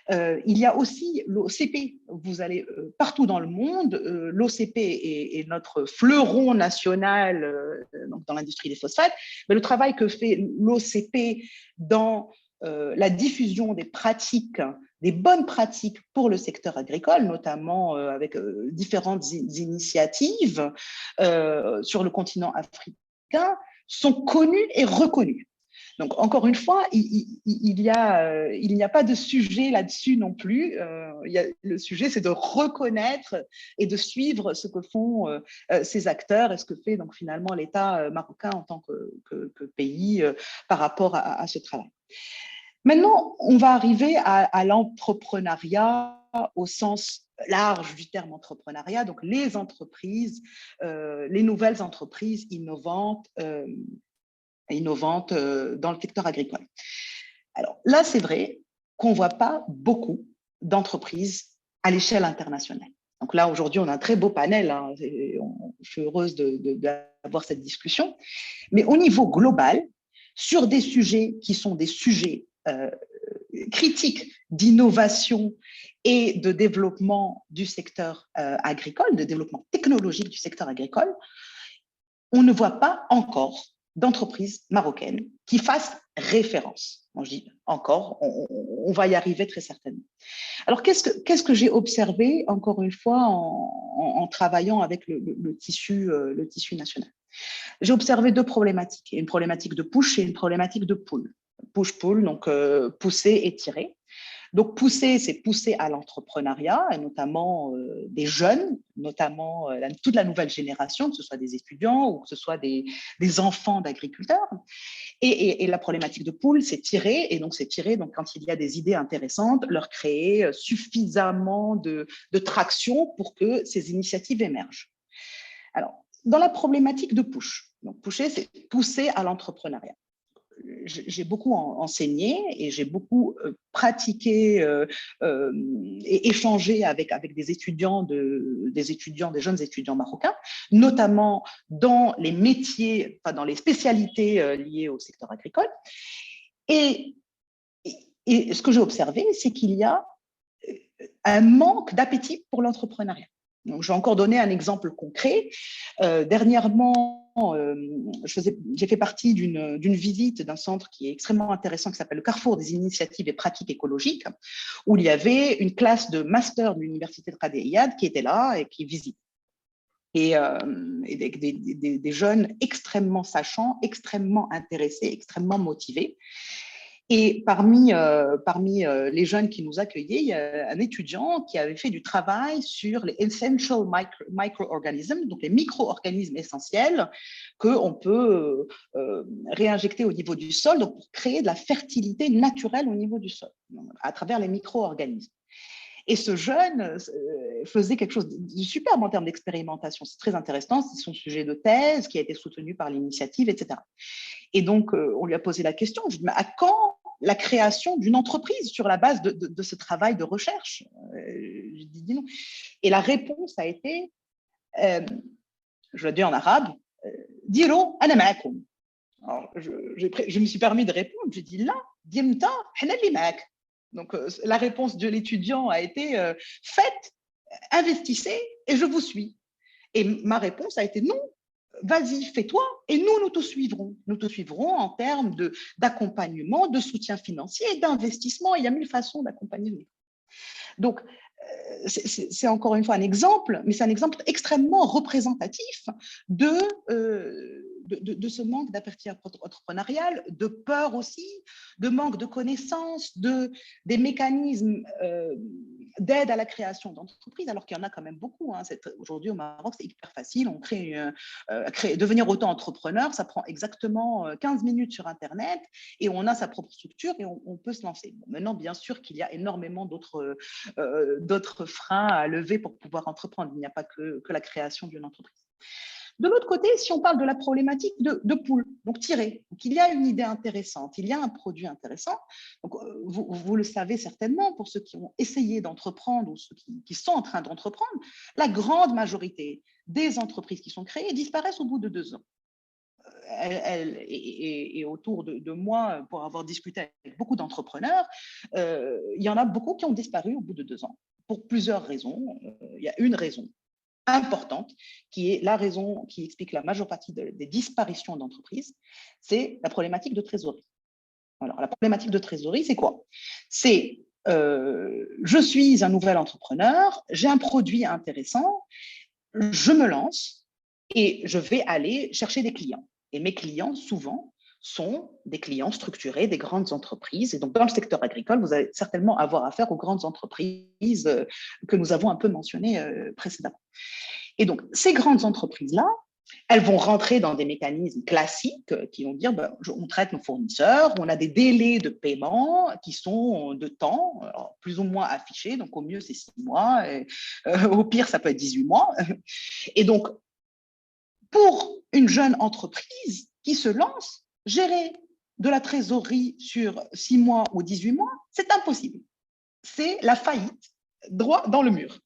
Il y a aussi l'OCP. Vous allez partout dans le monde. L'OCP est notre fleuron national donc dans l'industrie des phosphates. Mais le travail que fait l'OCP dans la diffusion des pratiques, des bonnes pratiques pour le secteur agricole, notamment avec différentes initiatives sur le continent africain, sont connues et reconnues. Donc, encore une fois, il n'y a pas de sujet là-dessus non plus. Le sujet, c'est de reconnaître et de suivre ce que font ces acteurs et ce que fait donc, finalement l'État marocain en tant que pays par rapport à ce travail. Maintenant, on va arriver à l'entrepreneuriat au sens large du terme entrepreneuriat, donc les entreprises, les nouvelles entreprises innovantes dans le secteur agricole. Alors là, c'est vrai qu'on ne voit pas beaucoup d'entreprises à l'échelle internationale. Donc là, aujourd'hui, on a un très beau panel. Hein, je suis heureuse d'avoir cette discussion. Mais au niveau global, sur des sujets qui sont des sujets critiques d'innovation et de développement du secteur agricole, de développement technologique du secteur agricole, on ne voit pas encore d'entreprises marocaines qui fassent référence. Bon, je dis encore, on va y arriver très certainement. Alors, qu'est-ce que j'ai observé, encore une fois, en travaillant avec le tissu national? J'ai observé deux problématiques, une problématique de push et une problématique de pull. Push-pull, donc pousser et tirer. Donc, pousser, c'est pousser à l'entrepreneuriat, et notamment des jeunes, notamment toute la nouvelle génération, que ce soit des étudiants ou que ce soit des enfants d'agriculteurs. Et la problématique de pull, c'est tirer, et donc c'est tirer, donc quand il y a des idées intéressantes, leur créer suffisamment de traction pour que ces initiatives émergent. Alors, dans la problématique de push, donc pusher, c'est pousser à l'entrepreneuriat. J'ai beaucoup enseigné et j'ai beaucoup pratiqué et échangé avec des jeunes étudiants marocains, notamment dans les métiers, enfin dans les spécialités liées au secteur agricole. Et ce que j'ai observé, c'est qu'il y a un manque d'appétit pour l'entrepreneuriat. Donc, je vais encore donner un exemple concret. Dernièrement, j'ai fait partie d'une visite d'un centre qui est extrêmement intéressant, qui s'appelle le Carrefour des initiatives et pratiques écologiques, où il y avait une classe de master de l'université de Qadi Iyad qui était là et qui visite. Et des jeunes extrêmement sachants, extrêmement intéressés, extrêmement motivés. Et parmi les jeunes qui nous accueillaient, il y a un étudiant qui avait fait du travail sur les essential microorganisms, donc les micro-organismes essentiels qu'on peut réinjecter au niveau du sol, donc pour créer de la fertilité naturelle au niveau du sol, à travers les micro-organismes. Et ce jeune faisait quelque chose de superbe en termes d'expérimentation. C'est très intéressant, c'est son sujet de thèse qui a été soutenu par l'initiative, etc. Et donc, on lui a posé la question, je lui ai dit, mais à quand la création d'une entreprise sur la base de ce travail de recherche? Je dis, dis non. Et la réponse a été, je le dis en arabe, Diro ana ma'akoum. Alors, je me suis permis de répondre, j'ai dit là, Dimta, hana li ma'ak. Donc, la réponse de l'étudiant a été faites, investissez et je vous suis. Et ma réponse a été non, vas-y, fais-toi et nous te suivrons. Nous te suivrons en termes d'accompagnement, de soutien financier et d'investissement. Il y a 1000 façons d'accompagner. Donc, c'est encore une fois un exemple, mais c'est un exemple extrêmement représentatif de ce manque d'appétit entrepreneurial, de peur aussi, de manque de connaissances, des mécanismes d'aide à la création d'entreprises, alors qu'il y en a quand même beaucoup. Hein. Aujourd'hui, au Maroc, c'est hyper facile. Devenir auto-entrepreneur, ça prend exactement 15 minutes sur Internet et on a sa propre structure et on peut se lancer. Bon, maintenant, bien sûr qu'il y a énormément d'autres freins à lever pour pouvoir entreprendre. Il n'y a pas que la création d'une entreprise. De l'autre côté, si on parle de la problématique de pool, donc tirer, donc il y a une idée intéressante, il y a un produit intéressant. Donc, vous le savez certainement, pour ceux qui ont essayé d'entreprendre ou ceux qui sont en train d'entreprendre, la grande majorité des entreprises qui sont créées disparaissent au bout de 2 ans. Et autour de moi, pour avoir discuté avec beaucoup d'entrepreneurs, il y en a beaucoup qui ont disparu au bout de 2 ans, pour plusieurs raisons. Il y a une raison importante, qui est la raison qui explique la majeure partie des disparitions d'entreprises, c'est la problématique de trésorerie. Alors, la problématique de trésorerie, c'est quoi? C'est je suis un nouvel entrepreneur, j'ai un produit intéressant, je me lance et je vais aller chercher des clients. Et mes clients, souvent, sont des clients structurés, des grandes entreprises. Et donc, dans le secteur agricole, vous allez certainement avoir affaire aux grandes entreprises que nous avons un peu mentionnées précédemment. Et donc, ces grandes entreprises-là, elles vont rentrer dans des mécanismes classiques qui vont dire on traite nos fournisseurs, on a des délais de paiement qui sont de temps, alors, plus ou moins affichés, donc au mieux c'est 6 mois, et, au pire ça peut être 18 mois. Et donc, pour une jeune entreprise qui se lance, gérer de la trésorerie sur 6 mois ou 18 mois, c'est impossible. C'est la faillite, droit dans le mur.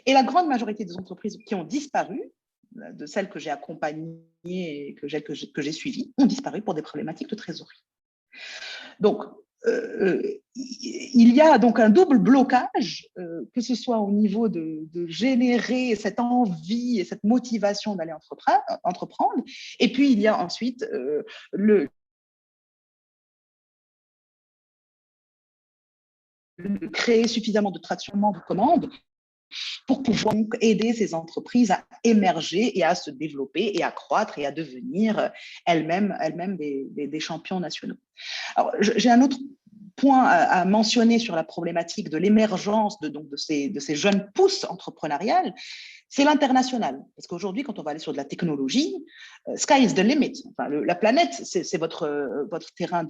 Et la grande majorité des entreprises qui ont disparu, de celles que j'ai accompagnées et que j'ai suivies, ont disparu pour des problématiques de trésorerie. Donc, il y a donc un double blocage, que ce soit au niveau de générer cette envie et cette motivation d'aller entreprendre, et puis il y a ensuite créer suffisamment de traction de commandes pour pouvoir aider ces entreprises à émerger et à se développer et à croître et à devenir elles-mêmes des champions nationaux. Alors, j'ai un autre point à mentionner sur la problématique de l'émergence de ces jeunes pousses entrepreneuriales, c'est l'international. Parce qu'aujourd'hui, quand on va aller sur de la technologie, sky is the limit. Enfin, la planète, c'est votre terrain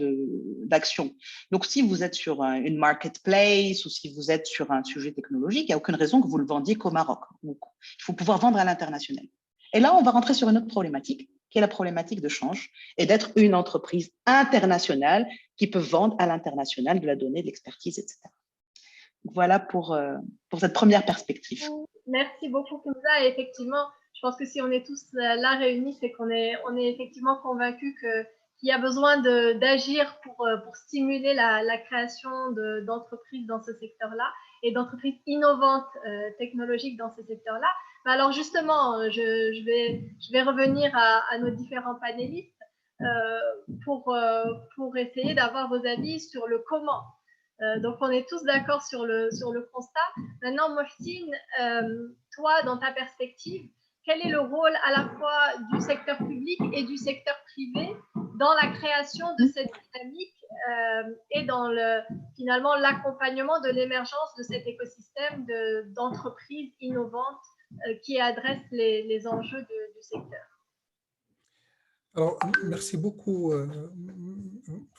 d'action. Donc, si vous êtes sur une marketplace ou si vous êtes sur un sujet technologique, il n'y a aucune raison que vous le vendiez qu'au Maroc. Donc, il faut pouvoir vendre à l'international. Et là, on va rentrer sur une autre problématique, qui est la problématique de change et d'être une entreprise internationale qui peut vendre à l'international de la donnée, de l'expertise, etc. Voilà pour cette première perspective. Merci beaucoup, Kenza. Et effectivement, je pense que si on est tous là réunis, c'est qu'on est effectivement convaincus qu'il y a besoin d'agir pour stimuler la création d'entreprises dans ce secteur-là et d'entreprises innovantes technologiques dans ce secteur-là. Alors justement, je vais revenir à nos différents panélistes pour essayer d'avoir vos avis sur le comment. Donc, on est tous d'accord sur le constat. Maintenant, Mohsin, toi, dans ta perspective, quel est le rôle à la fois du secteur public et du secteur privé dans la création de cette dynamique et dans finalement l'accompagnement de l'émergence de cet écosystème d'entreprises innovantes qui adressent les enjeux du secteur. Alors, merci beaucoup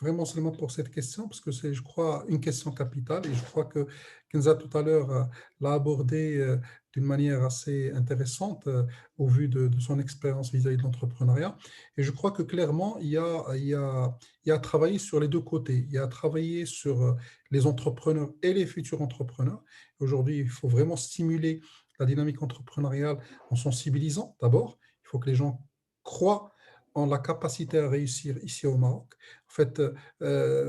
vraiment seulement pour cette question, parce que c'est, je crois, une question capitale et je crois que Kenza tout à l'heure l'a abordée d'une manière assez intéressante au vu de son expérience vis-à-vis de l'entrepreneuriat. Et je crois que clairement, il y a à travailler sur les deux côtés. Il y a à travailler sur les entrepreneurs et les futurs entrepreneurs. Aujourd'hui, il faut vraiment stimuler la dynamique entrepreneuriale en sensibilisant d'abord. Il faut que les gens croient en la capacité à réussir ici au Maroc. En fait,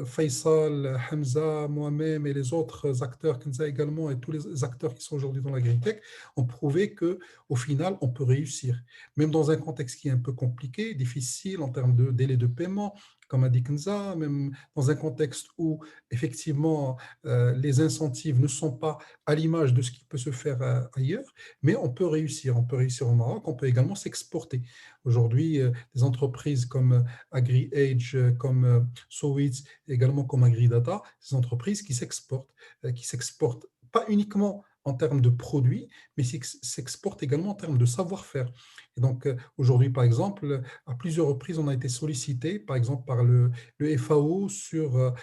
Faisal, Hamza, moi-même et les autres acteurs, Kenza également, et tous les acteurs qui sont aujourd'hui dans l'agritech, ont prouvé qu'au final, on peut réussir. Même dans un contexte qui est un peu compliqué, difficile en termes de délai de paiement, comme a dit Kenza, même dans un contexte où, effectivement, les incentives ne sont pas à l'image de ce qui peut se faire ailleurs, mais on peut réussir. On peut réussir au Maroc, on peut également s'exporter. Aujourd'hui, des entreprises comme AgriAge, comme Sowits, également comme AgriData, ces entreprises qui s'exportent pas uniquement en termes de produits, mais qui s'exportent également en termes de savoir-faire. Et donc, aujourd'hui, par exemple, à plusieurs reprises, on a été sollicité, par exemple, par le FAO sur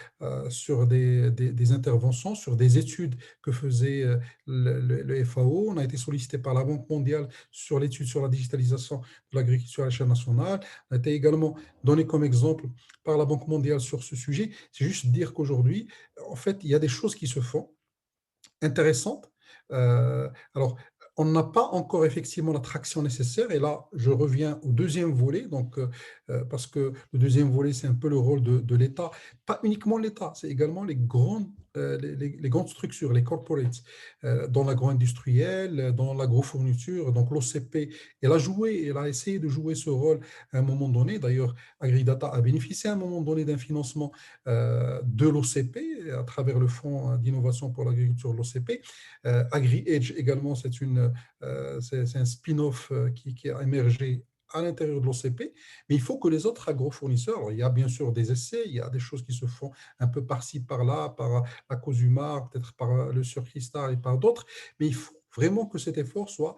des interventions, sur des études que faisait le FAO. On a été sollicité par la Banque mondiale sur l'étude sur la digitalisation de l'agriculture à l'échelle nationale. On a été également donné comme exemple par la Banque mondiale sur ce sujet. C'est juste dire qu'aujourd'hui, en fait, il y a des choses qui se font intéressantes. Alors, on n'a pas encore effectivement la traction nécessaire. Et là, je reviens au deuxième volet, donc, parce que le deuxième volet, c'est un peu le rôle de l'État. Pas uniquement l'État, c'est également les grandes structures, les corporates, dans l'agro-industriel, dans l'agrofourniture. Donc l'OCP, elle a essayé de jouer ce rôle à un moment donné. D'ailleurs, AgriData a bénéficié à un moment donné d'un financement de l'OCP à travers le Fonds d'innovation pour l'agriculture de l'OCP. AgriEdge également, c'est un spin-off qui a émergé à l'intérieur de l'OCP, mais il faut que les autres agrofournisseurs, alors il y a bien sûr des essais, il y a des choses qui se font un peu par-ci, par-là, par la COSUMAR, peut-être par le Surcristal et par d'autres, mais il faut vraiment que cet effort soit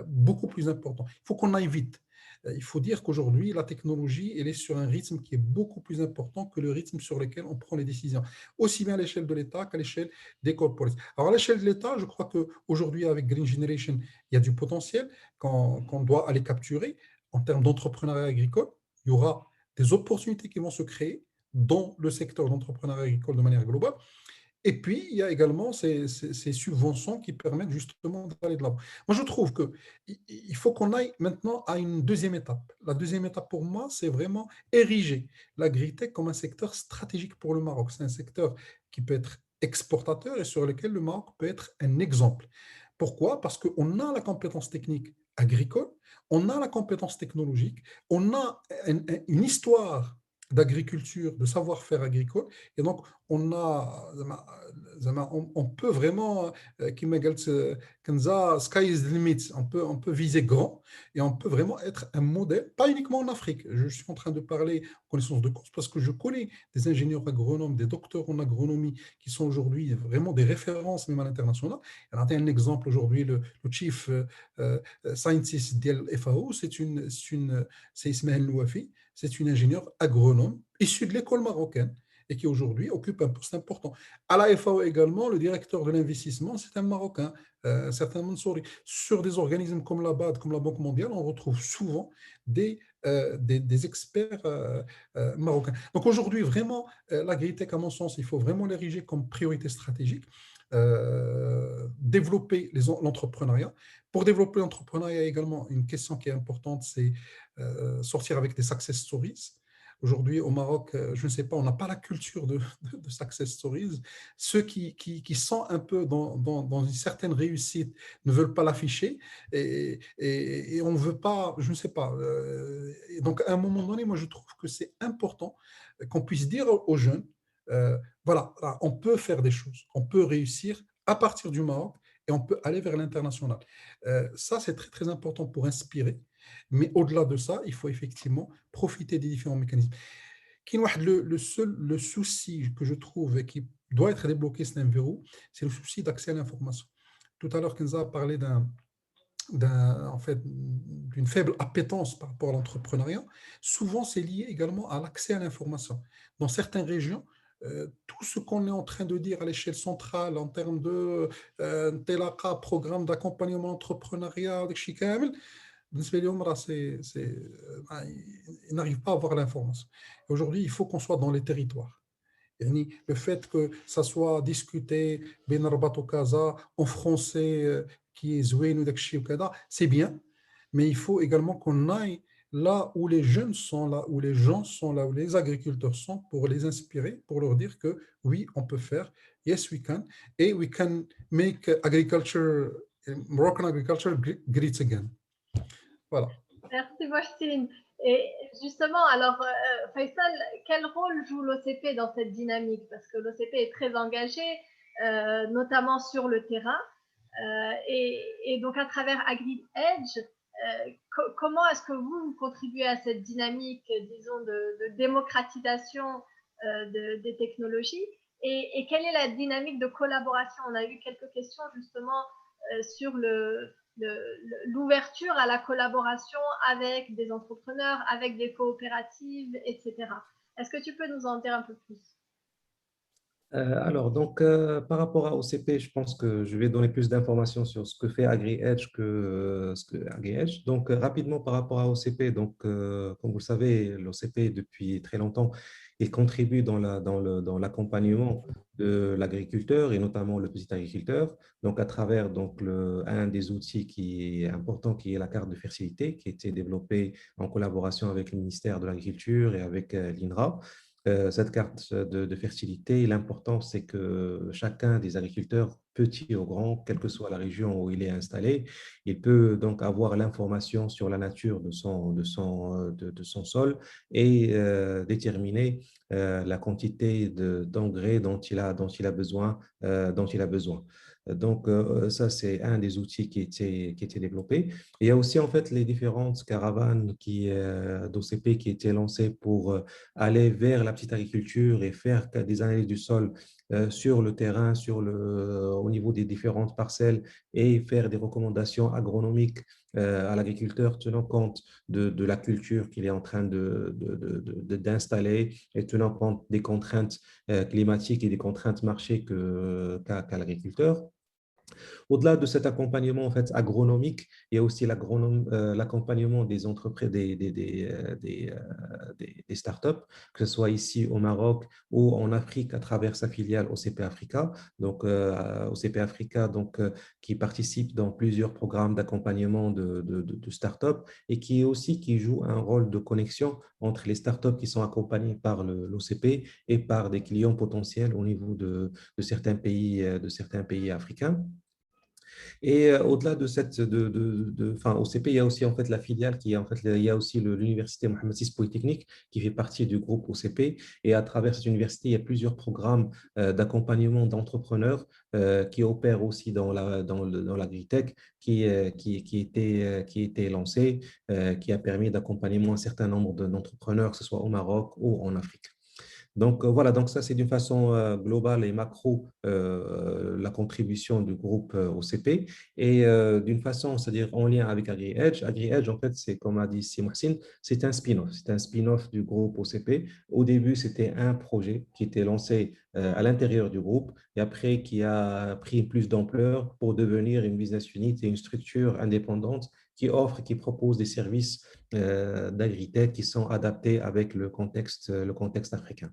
beaucoup plus important. Il faut qu'on aille vite. Il faut dire qu'aujourd'hui, la technologie, elle est sur un rythme qui est beaucoup plus important que le rythme sur lequel on prend les décisions, aussi bien à l'échelle de l'État qu'à l'échelle des corporates. Alors, à l'échelle de l'État, je crois qu'aujourd'hui, avec Green Generation, il y a du potentiel qu'on doit aller capturer en termes d'entrepreneuriat agricole. Il y aura des opportunités qui vont se créer dans le secteur d'entrepreneuriat agricole de manière globale. Et puis, il y a également ces subventions qui permettent justement d'aller de l'avant. Moi, je trouve qu'il faut qu'on aille maintenant à une deuxième étape. La deuxième étape, pour moi, c'est vraiment ériger l'agritech comme un secteur stratégique pour le Maroc. C'est un secteur qui peut être exportateur et sur lequel le Maroc peut être un exemple. Pourquoi? Parce qu'on a la compétence technique agricole, on a la compétence technologique, on a une histoire d'agriculture, de savoir-faire agricole, et donc on peut vraiment, كما قلت كنزة, sky is the limit, on peut viser grand et on peut vraiment être un modèle, pas uniquement en Afrique. Je suis en train de parler en connaissance de cause parce que je connais des ingénieurs agronomes, des docteurs en agronomie qui sont aujourd'hui vraiment des références même à l'international. Il y a un exemple aujourd'hui, le chief scientist de FAO, c'est Ismaël Louafi, c'est une ingénieure agronome issue de l'école marocaine et qui aujourd'hui occupe un poste important. À la FAO également, le directeur de l'investissement, c'est un Marocain, certain Mansouri. Sur des organismes comme la BAD, comme la Banque mondiale, on retrouve souvent des experts marocains. Donc aujourd'hui, vraiment, l'agritech, à mon sens, il faut vraiment l'ériger comme priorité stratégique. Développer l'entrepreneuriat. Pour développer l'entrepreneuriat, également, une question qui est importante, c'est sortir avec des success stories. Aujourd'hui, au Maroc, je ne sais pas, on n'a pas la culture de success stories. Ceux qui sont un peu dans une certaine réussite ne veulent pas l'afficher et on ne veut pas, je ne sais pas. Donc, à un moment donné, moi, je trouve que c'est important qu'on puisse dire aux jeunes, voilà, on peut faire des choses, on peut réussir à partir du Maroc et on peut aller vers l'international. Ça, c'est très, très important pour inspirer. Mais au-delà de ça, il faut effectivement profiter des différents mécanismes. Le souci que je trouve et qui doit être débloqué, c'est un verrou, c'est le souci d'accès à l'information. Tout à l'heure, Kenza a parlé en fait, d'une faible appétence par rapport à l'entrepreneuriat. Souvent, c'est lié également à l'accès à l'information. Dans certaines régions, tout ce qu'on est en train de dire à l'échelle centrale en termes de programme d'accompagnement entrepreneurial, ils n'arrivent pas à avoir l'information. Aujourd'hui, il faut qu'on soit dans les territoires. Le fait que ça soit discuté en français qui est zoué, c'est bien, mais il faut également qu'on aille là où les jeunes sont, là où les gens sont, là où les agriculteurs sont, pour les inspirer, pour leur dire que oui, on peut faire, yes we can, et we can make agriculture, Moroccan agriculture great again. Voilà. Merci Mohsin. Et justement, alors Faisal, quel rôle joue l'OCP dans cette dynamique? Parce que l'OCP est très engagé, notamment sur le terrain. Et donc à travers AgriEdge, comment est-ce que vous contribuez à cette dynamique, disons, de démocratisation des technologies, et quelle est la dynamique de collaboration? On a eu quelques questions justement sur l'ouverture à la collaboration avec des entrepreneurs, avec des coopératives, etc. Est-ce que tu peux nous en dire un peu plus? Alors, donc, par rapport à OCP, je pense que je vais donner plus d'informations sur ce que fait AgriEdge que ce que AgriEdge. Donc, rapidement par rapport à OCP, donc, comme vous le savez, l'OCP, depuis très longtemps, il contribue dans l'accompagnement de l'agriculteur et notamment le petit agriculteur. Donc, à travers un des outils qui est important, qui est la carte de fertilité, qui a été développée en collaboration avec le ministère de l'Agriculture et avec l'INRA. Cette carte de fertilité, l'important, c'est que chacun des agriculteurs, petit ou grand, quelle que soit la région où il est installé, il peut donc avoir l'information sur la nature de son sol et déterminer la quantité d'engrais dont il a besoin. Donc, ça, c'est un des outils qui était développé. Il y a aussi, en fait, les différentes caravanes d'OCP qui étaient lancées pour aller vers la petite agriculture et faire des analyses du sol sur le terrain, au niveau des différentes parcelles, et faire des recommandations agronomiques à l'agriculteur tenant compte de la culture qu'il est en train d'installer et tenant compte des contraintes climatiques et des contraintes marché qu'a l'agriculteur. Au-delà de cet accompagnement en fait, agronomique, il y a aussi l'accompagnement des entreprises, des startups, que ce soit ici au Maroc ou en Afrique à travers sa filiale OCP Africa. Donc, OCP Africa qui participe dans plusieurs programmes d'accompagnement de startups et qui joue un rôle de connexion entre les startups qui sont accompagnées par l'OCP et par des clients potentiels au niveau de certains pays africains. Et au-delà de OCP, il y a aussi en fait la filiale il y a aussi l'université Mohammed VI Polytechnique qui fait partie du groupe OCP. Et à travers cette université, il y a plusieurs programmes d'accompagnement d'entrepreneurs qui opèrent aussi dans l'agritech qui était lancé, qui a permis d'accompagner un certain nombre d'entrepreneurs, que ce soit au Maroc ou en Afrique. Donc voilà, donc ça c'est d'une façon globale et macro la contribution du groupe OCP et d'une façon, c'est-à-dire en lien avec AgriEdge. AgriEdge, en fait, c'est comme a dit Mohsin, c'est un spin-off. C'est un spin-off du groupe OCP. Au début, c'était un projet qui était lancé à l'intérieur du groupe et après qui a pris plus d'ampleur pour devenir une business unit et une structure indépendante qui propose des services d'agritech qui sont adaptés avec le contexte africain.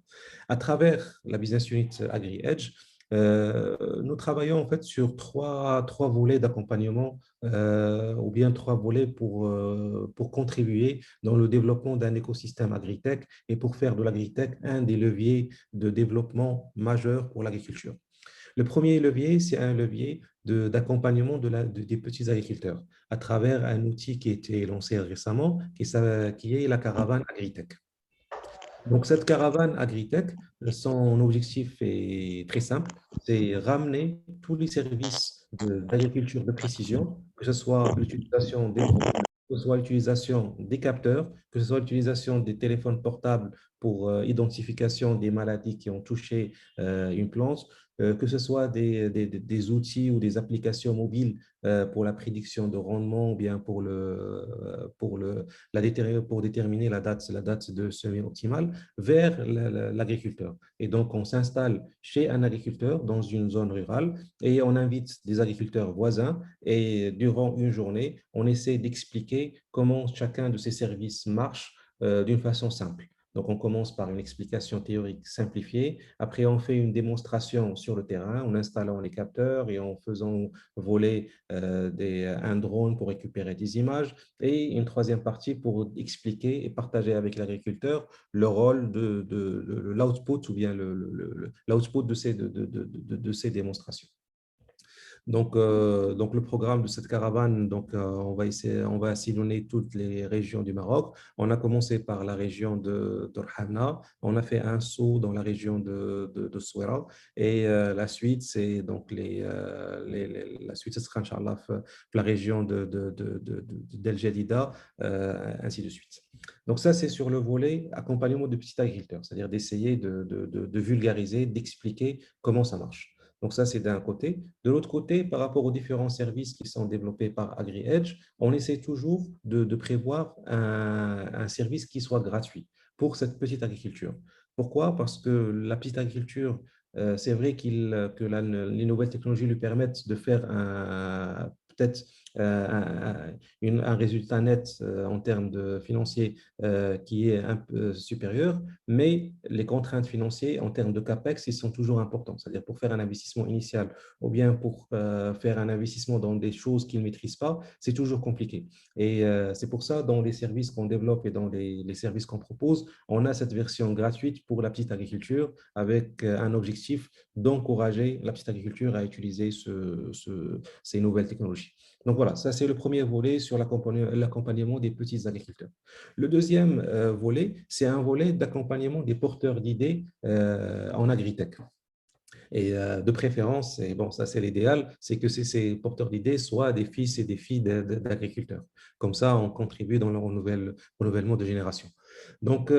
À travers la business unit AgriEdge, nous travaillons en fait sur trois volets d'accompagnement ou bien trois volets pour contribuer dans le développement d'un écosystème agritech et pour faire de l'agritech un des leviers de développement majeurs pour l'agriculture. Le premier levier, c'est un levier d'accompagnement des petits agriculteurs à travers un outil qui a été lancé récemment, qui est la caravane AgriTech. Donc, cette caravane AgriTech, son objectif est très simple, c'est ramener tous les services d'agriculture de précision, que ce soit l'utilisation des drones, que ce soit l'utilisation des capteurs, que ce soit l'utilisation des téléphones portables pour identification des maladies qui ont touché une plante, que ce soit des outils ou des applications mobiles pour la prédiction de rendement ou bien pour déterminer la date de semis optimale vers l'agriculteur. Et donc, on s'installe chez un agriculteur dans une zone rurale et on invite des agriculteurs voisins et durant une journée, on essaie d'expliquer comment chacun de ces services marche d'une façon simple. Donc, on commence par une explication théorique simplifiée. Après, on fait une démonstration sur le terrain en installant les capteurs et en faisant voler un drone pour récupérer des images. Et une troisième partie pour expliquer et partager avec l'agriculteur le rôle de l'output ou bien l'output de ces démonstrations. Donc, le programme de cette caravane, on va sillonner toutes les régions du Maroc. On a commencé par la région de Hamna, on a fait un saut dans la région de Souera et la suite, c'est donc la suite, ce sera Inch'Allah la région d'El Jadida, ainsi de suite. Donc ça, c'est sur le volet accompagnement de petits agriculteurs, c'est-à-dire d'essayer de vulgariser, d'expliquer comment ça marche. Donc ça, c'est d'un côté. De l'autre côté, par rapport aux différents services qui sont développés par AgriEdge, on essaie toujours de prévoir un service qui soit gratuit pour cette petite agriculture. Pourquoi? Parce que la petite agriculture, c'est vrai que les nouvelles technologies lui permettent de faire peut-être un résultat net en termes de financiers qui est un peu supérieur, mais les contraintes financières en termes de CAPEX, ils sont toujours importants. C'est-à-dire pour faire un investissement initial ou bien pour faire un investissement dans des choses qu'ils ne maîtrisent pas, c'est toujours compliqué. Et c'est pour ça, dans les services qu'on développe et dans les services qu'on propose, on a cette version gratuite pour la petite agriculture avec un objectif d'encourager la petite agriculture à utiliser ces nouvelles technologies. Donc voilà, ça c'est le premier volet sur l'accompagnement des petits agriculteurs. Le deuxième volet, c'est un volet d'accompagnement des porteurs d'idées en agritech. Et de préférence, et bon, ça c'est l'idéal, c'est que ces porteurs d'idées soient des fils et des filles d'agriculteurs. Comme ça, on contribue dans le renouvellement de génération. Donc,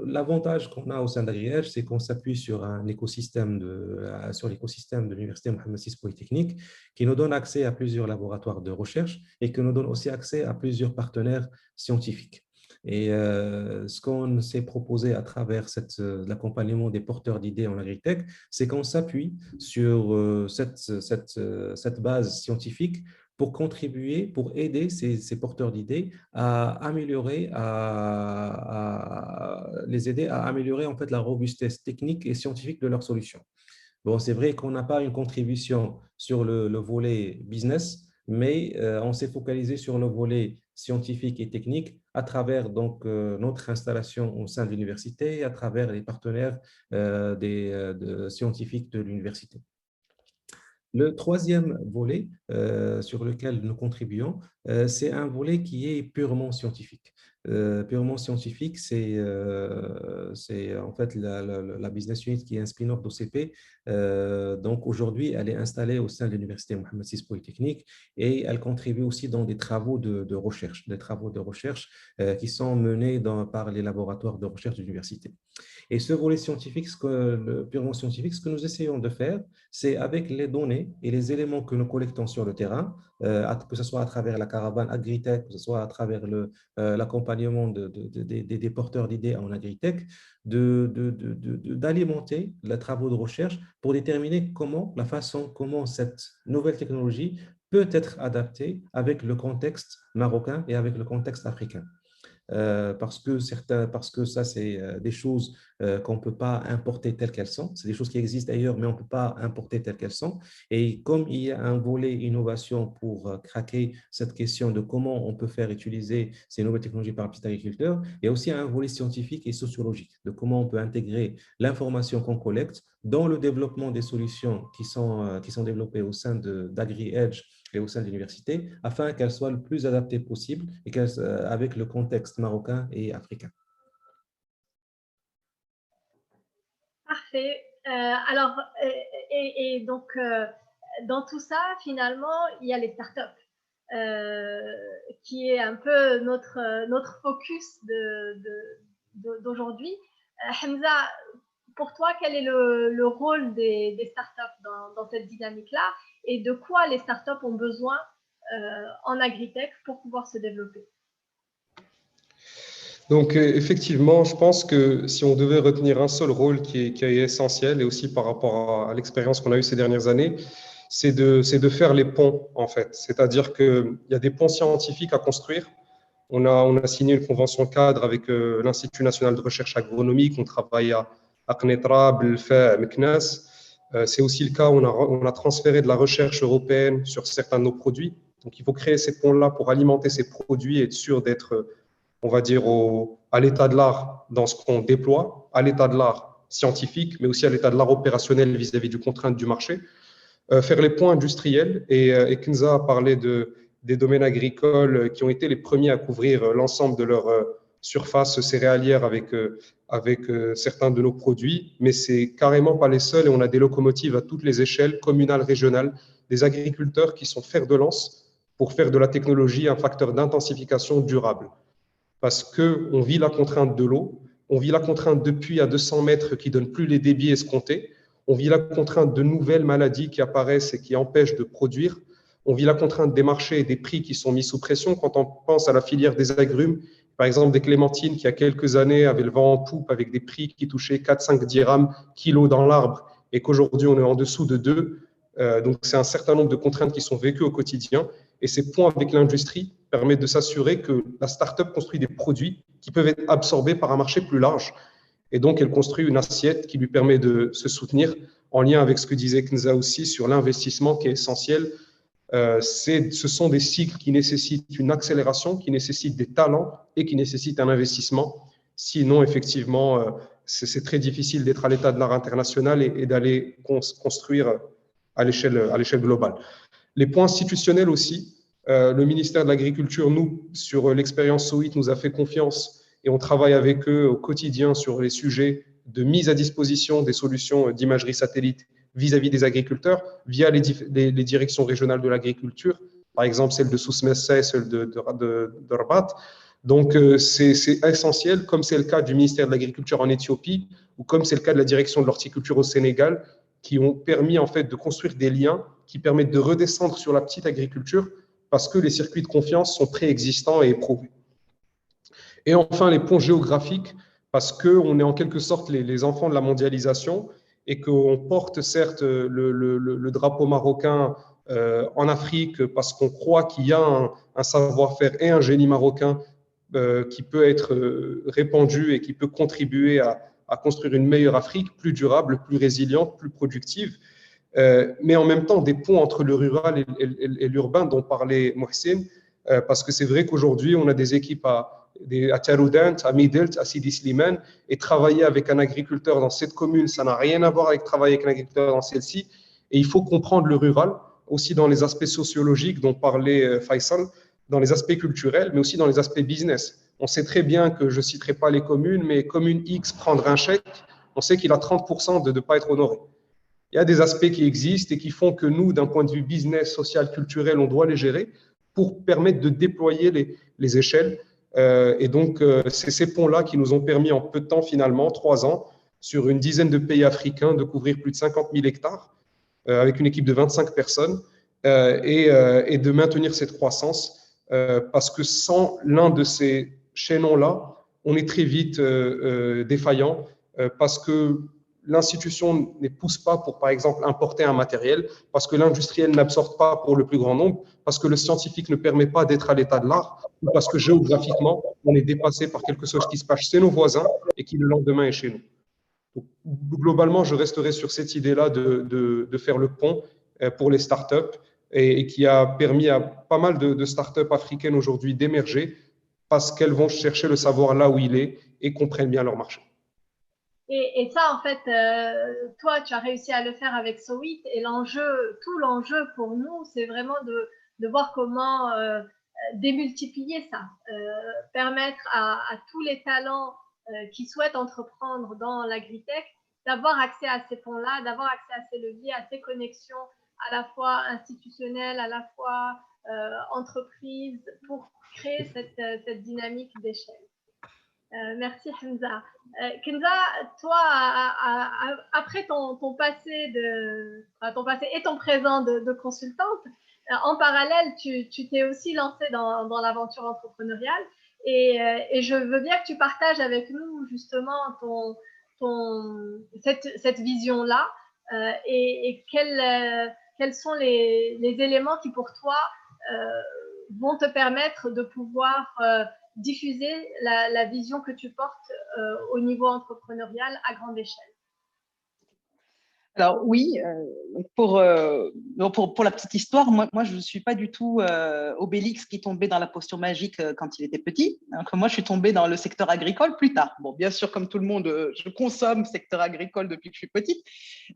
l'avantage qu'on a au sein d'AgriEdge, c'est qu'on s'appuie sur l'écosystème de l'Université Mohammed VI Polytechnique qui nous donne accès à plusieurs laboratoires de recherche et qui nous donne aussi accès à plusieurs partenaires scientifiques. Et ce qu'on s'est proposé à travers l'accompagnement des porteurs d'idées en agritech, c'est qu'on s'appuie sur cette base scientifique pour contribuer, pour aider ces porteurs d'idées à améliorer, les aider à améliorer en fait la robustesse technique et scientifique de leurs solutions. Bon, c'est vrai qu'on n'a pas une contribution sur le volet business, mais on s'est focalisé sur le volet scientifique et technique à travers donc notre installation au sein de l'université, à travers les partenaires scientifiques de l'université. Le troisième volet sur lequel nous contribuons, c'est un volet qui est purement scientifique. Purement scientifique, c'est en fait la business unit qui est un spin-off d'OCP. Donc aujourd'hui, elle est installée au sein de l'Université Mohammed VI Polytechnique et elle contribue aussi dans des travaux de recherche, qui sont menés par les laboratoires de recherche de l'université. Et ce volet scientifique, purement scientifique, ce que nous essayons de faire, c'est avec les données et les éléments que nous collectons sur le terrain, que ce soit à travers la caravane agritech, que ce soit à travers l'accompagnement des porteurs d'idées en agritech, d'alimenter les travaux de recherche pour déterminer comment cette nouvelle technologie peut être adaptée avec le contexte marocain et avec le contexte africain. Parce que ça, c'est des choses qu'on ne peut pas importer telles qu'elles sont. C'est des choses qui existent ailleurs, mais on ne peut pas importer telles qu'elles sont. Et comme il y a un volet innovation pour craquer cette question de comment on peut faire utiliser ces nouvelles technologies par un petit agriculteur, il y a aussi un volet scientifique et sociologique de comment on peut intégrer l'information qu'on collecte dans le développement des solutions qui sont développées au sein d'AgriEdge et au sein de l'université, afin qu'elles soient le plus adaptées possible et avec le contexte marocain et africain. Parfait. Alors, donc, dans tout ça, finalement, il y a les startups, qui est un peu notre focus d'aujourd'hui. Hamza, pour toi, quel est le rôle des startups dans cette dynamique-là et de quoi les startups ont besoin en agritech pour pouvoir se développer? Donc, effectivement, je pense que si on devait retenir un seul rôle qui est essentiel, et aussi par rapport à l'expérience qu'on a eue ces dernières années, c'est de faire les ponts, en fait. C'est-à-dire qu'il y a des ponts scientifiques à construire. On a signé une convention cadre avec l'Institut national de recherche agronomique. On travaille à Qnetra, Belfa, Meknas. C'est aussi le cas, on a transféré de la recherche européenne sur certains de nos produits. Donc, il faut créer ces ponts-là pour alimenter ces produits et être sûr d'être, on va dire, à l'état de l'art dans ce qu'on déploie, à l'état de l'art scientifique, mais aussi à l'état de l'art opérationnel vis-à-vis du contrainte du marché. Faire les points industriels. Et Kenza a parlé des domaines agricoles qui ont été les premiers à couvrir l'ensemble de leur surface céréalière avec certains de nos produits, mais c'est carrément pas les seuls et on a des locomotives à toutes les échelles, communales, régionales, des agriculteurs qui sont fers de lance pour faire de la technologie un facteur d'intensification durable. Parce qu'on vit la contrainte de l'eau, on vit la contrainte de puits à 200 mètres qui ne donne plus les débits escomptés, on vit la contrainte de nouvelles maladies qui apparaissent et qui empêchent de produire, on vit la contrainte des marchés et des prix qui sont mis sous pression. Quand on pense à la filière des agrumes, par exemple des clémentines qui, il y a quelques années, avaient le vent en poupe avec des prix qui touchaient 4-5 dirhams kilo dans l'arbre et qu'aujourd'hui on est en dessous de 2. Donc c'est un certain nombre de contraintes qui sont vécues au quotidien et ces points avec l'industrie permettent de s'assurer que la start-up construit des produits qui peuvent être absorbés par un marché plus large. Et donc, elle construit une assiette qui lui permet de se soutenir en lien avec ce que disait Kenza aussi sur l'investissement qui est essentiel. Ce sont des cycles qui nécessitent une accélération, qui nécessitent des talents et qui nécessitent un investissement. Sinon, effectivement, c'est très difficile d'être à l'état de l'art international et d'aller construire à l'échelle globale. Les points institutionnels aussi. Le ministère de l'Agriculture, nous, sur l'expérience SOIT, nous a fait confiance et on travaille avec eux au quotidien sur les sujets de mise à disposition des solutions d'imagerie satellite vis-à-vis des agriculteurs via les directions régionales de l'agriculture, par exemple celle de Souss-Messa et celle de Rabat. Donc, c'est essentiel, comme c'est le cas du ministère de l'Agriculture en Éthiopie ou comme c'est le cas de la direction de l'horticulture au Sénégal, qui ont permis en fait de construire des liens qui permettent de redescendre sur la petite agriculture parce que les circuits de confiance sont préexistants et éprouvés. Et enfin, les ponts géographiques, parce qu'on est en quelque sorte les enfants de la mondialisation et qu'on porte certes le drapeau marocain en Afrique parce qu'on croit qu'il y a un savoir-faire et un génie marocain qui peut être répandu et qui peut contribuer à construire une meilleure Afrique, plus durable, plus résiliente, plus productive. Mais en même temps des ponts entre le rural et l'urbain dont parlait Mohsin, parce que c'est vrai qu'aujourd'hui, on a des équipes à Taroudant, à Midelt, à Sidi Slimane, et travailler avec un agriculteur dans cette commune, ça n'a rien à voir avec travailler avec un agriculteur dans celle-ci. Et il faut comprendre le rural, aussi dans les aspects sociologiques dont parlait Faisal, dans les aspects culturels, mais aussi dans les aspects business. On sait très bien que je ne citerai pas les communes, mais commune X prendre un chèque, on sait qu'il a 30% de ne pas être honoré. Il y a des aspects qui existent et qui font que nous, d'un point de vue business, social, culturel, on doit les gérer pour permettre de déployer les échelles. Et donc, c'est ces ponts-là qui nous ont permis en peu de temps, finalement, 3 ans, sur une dizaine de pays africains, de couvrir plus de 50 000 hectares avec une équipe de 25 personnes et de maintenir cette croissance parce que sans l'un de ces chaînons-là, on est très vite défaillant parce que l'institution ne pousse pas pour, par exemple, importer un matériel, parce que l'industriel n'absorbe pas pour le plus grand nombre, parce que le scientifique ne permet pas d'être à l'état de l'art, ou parce que géographiquement, on est dépassé par quelque chose qui se passe chez nos voisins et qui le lendemain est chez nous. Donc, globalement, je resterai sur cette idée-là de faire le pont pour les startups et qui a permis à pas mal de startups africaines aujourd'hui d'émerger parce qu'elles vont chercher le savoir là où il est et comprennent bien leur marché. Et ça, en fait, toi, tu as réussi à le faire avec SOIT. Et tout l'enjeu pour nous, c'est vraiment de voir comment démultiplier ça, permettre à tous les talents qui souhaitent entreprendre dans l'agritech d'avoir accès à ces fonds-là, d'avoir accès à ces leviers, à ces connexions à la fois institutionnelles, à la fois entreprises, pour créer cette dynamique d'échelle. Merci Hamza. Kenza, toi, après ton passé ton passé et ton présent de consultante, en parallèle, tu t'es aussi lancée dans l'aventure entrepreneuriale et je veux bien que tu partages avec nous justement cette vision-là et quels sont les éléments qui pour toi vont te permettre de pouvoir diffuser la vision que tu portes au niveau entrepreneurial à grande échelle. Alors oui, pour la petite histoire, moi je ne suis pas du tout Obélix qui tombait dans la potion magique quand il était petit. Donc, moi, je suis tombée dans le secteur agricole plus tard. Bon, bien sûr, comme tout le monde, je consomme secteur agricole depuis que je suis petite,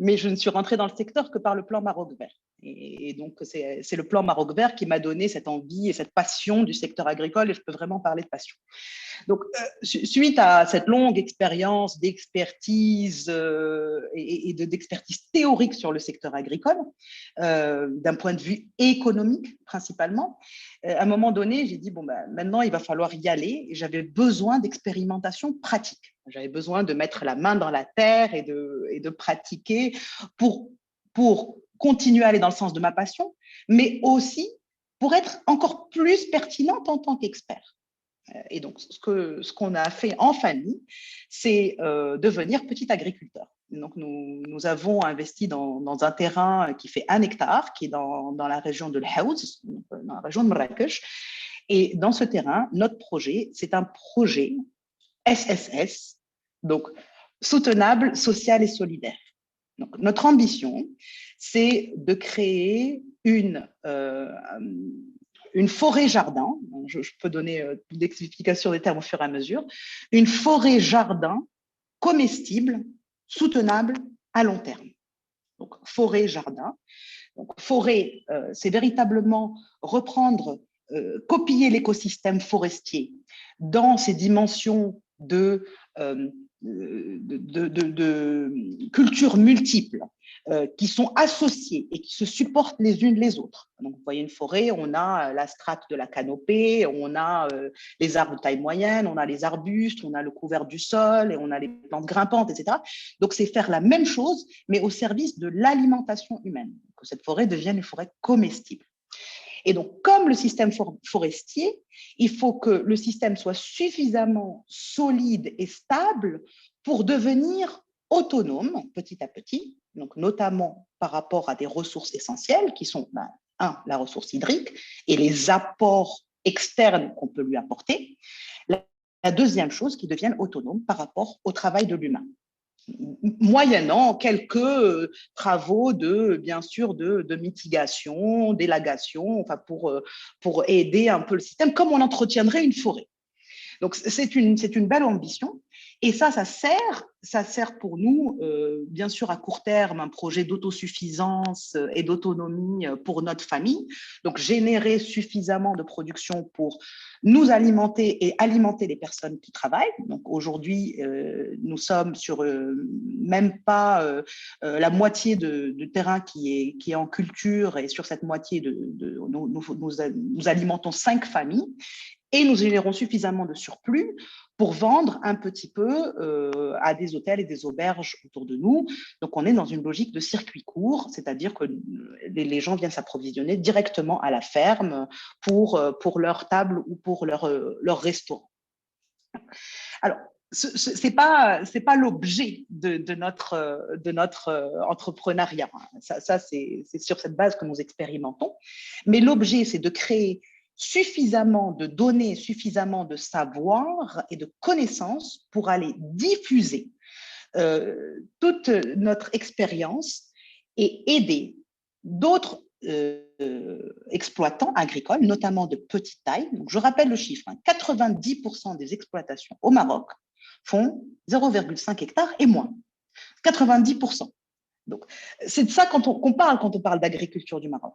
mais je ne suis rentrée dans le secteur que par le plan Maroc Vert. Et donc, c'est le plan Maroc Vert qui m'a donné cette envie et cette passion du secteur agricole, et je peux vraiment parler de passion. Donc, suite à cette longue expérience d'expertise et d'expertise théorique sur le secteur agricole, d'un point de vue économique principalement, à un moment donné, j'ai dit, bon, ben, maintenant, il va falloir y aller. Et j'avais besoin d'expérimentation pratique. J'avais besoin de mettre la main dans la terre et de pratiquer pour continuer à aller dans le sens de ma passion, mais aussi pour être encore plus pertinente en tant qu'expert. Et donc, ce qu'on a fait en famille, c'est devenir petit agriculteur. Donc, nous avons investi dans un terrain qui fait 1 hectare, qui est dans la région de l'Haouz, dans la région de Marrakech. Et dans ce terrain, notre projet, c'est un projet SSS, donc soutenable, social et solidaire. Donc, notre ambition, c'est de créer une forêt-jardin, je peux donner l'explication des termes au fur et à mesure, une forêt-jardin comestible, soutenable à long terme. Donc, forêt-jardin. Donc, forêt, c'est véritablement reprendre, copier l'écosystème forestier dans ses dimensions de cultures multiples qui sont associées et qui se supportent les unes les autres. Donc, vous voyez une forêt, on a la strate de la canopée, on a les arbres de taille moyenne, on a les arbustes, on a le couvert du sol et on a les plantes grimpantes, etc. Donc, c'est faire la même chose, mais au service de l'alimentation humaine, que cette forêt devienne une forêt comestible. Et donc, comme le système forestier, il faut que le système soit suffisamment solide et stable pour devenir autonome petit à petit, donc notamment par rapport à des ressources essentielles qui sont, la ressource hydrique et les apports externes qu'on peut lui apporter. La deuxième chose, qui devienne autonome par rapport au travail de l'humain, moyennant quelques travaux bien sûr de mitigation, d'élagation, enfin pour aider un peu le système, comme on entretiendrait une forêt. Donc, c'est une belle ambition. Et ça sert pour nous, bien sûr, à court terme, un projet d'autosuffisance et d'autonomie pour notre famille. Donc, générer suffisamment de production pour nous alimenter et alimenter les personnes qui travaillent. Donc, aujourd'hui, nous sommes sur même pas la moitié du terrain qui est en culture. Et sur cette moitié, nous alimentons 5 familles. Et nous générons suffisamment de surplus pour vendre un petit peu à des hôtels et des auberges autour de nous. Donc, on est dans une logique de circuit court, c'est-à-dire que les gens viennent s'approvisionner directement à la ferme pour leur table ou pour leur restaurant. Alors, ce n'est pas l'objet de notre entrepreneuriat. Ça c'est sur cette base que nous expérimentons. Mais l'objet, c'est de créer suffisamment de données, suffisamment de savoir et de connaissances pour aller diffuser toute notre expérience et aider d'autres exploitants agricoles, notamment de petite taille. Donc, je rappelle le chiffre, 90% des exploitations au Maroc font 0,5 hectares et moins. 90%. Donc, c'est de ça qu'on parle quand on parle d'agriculture du Maroc.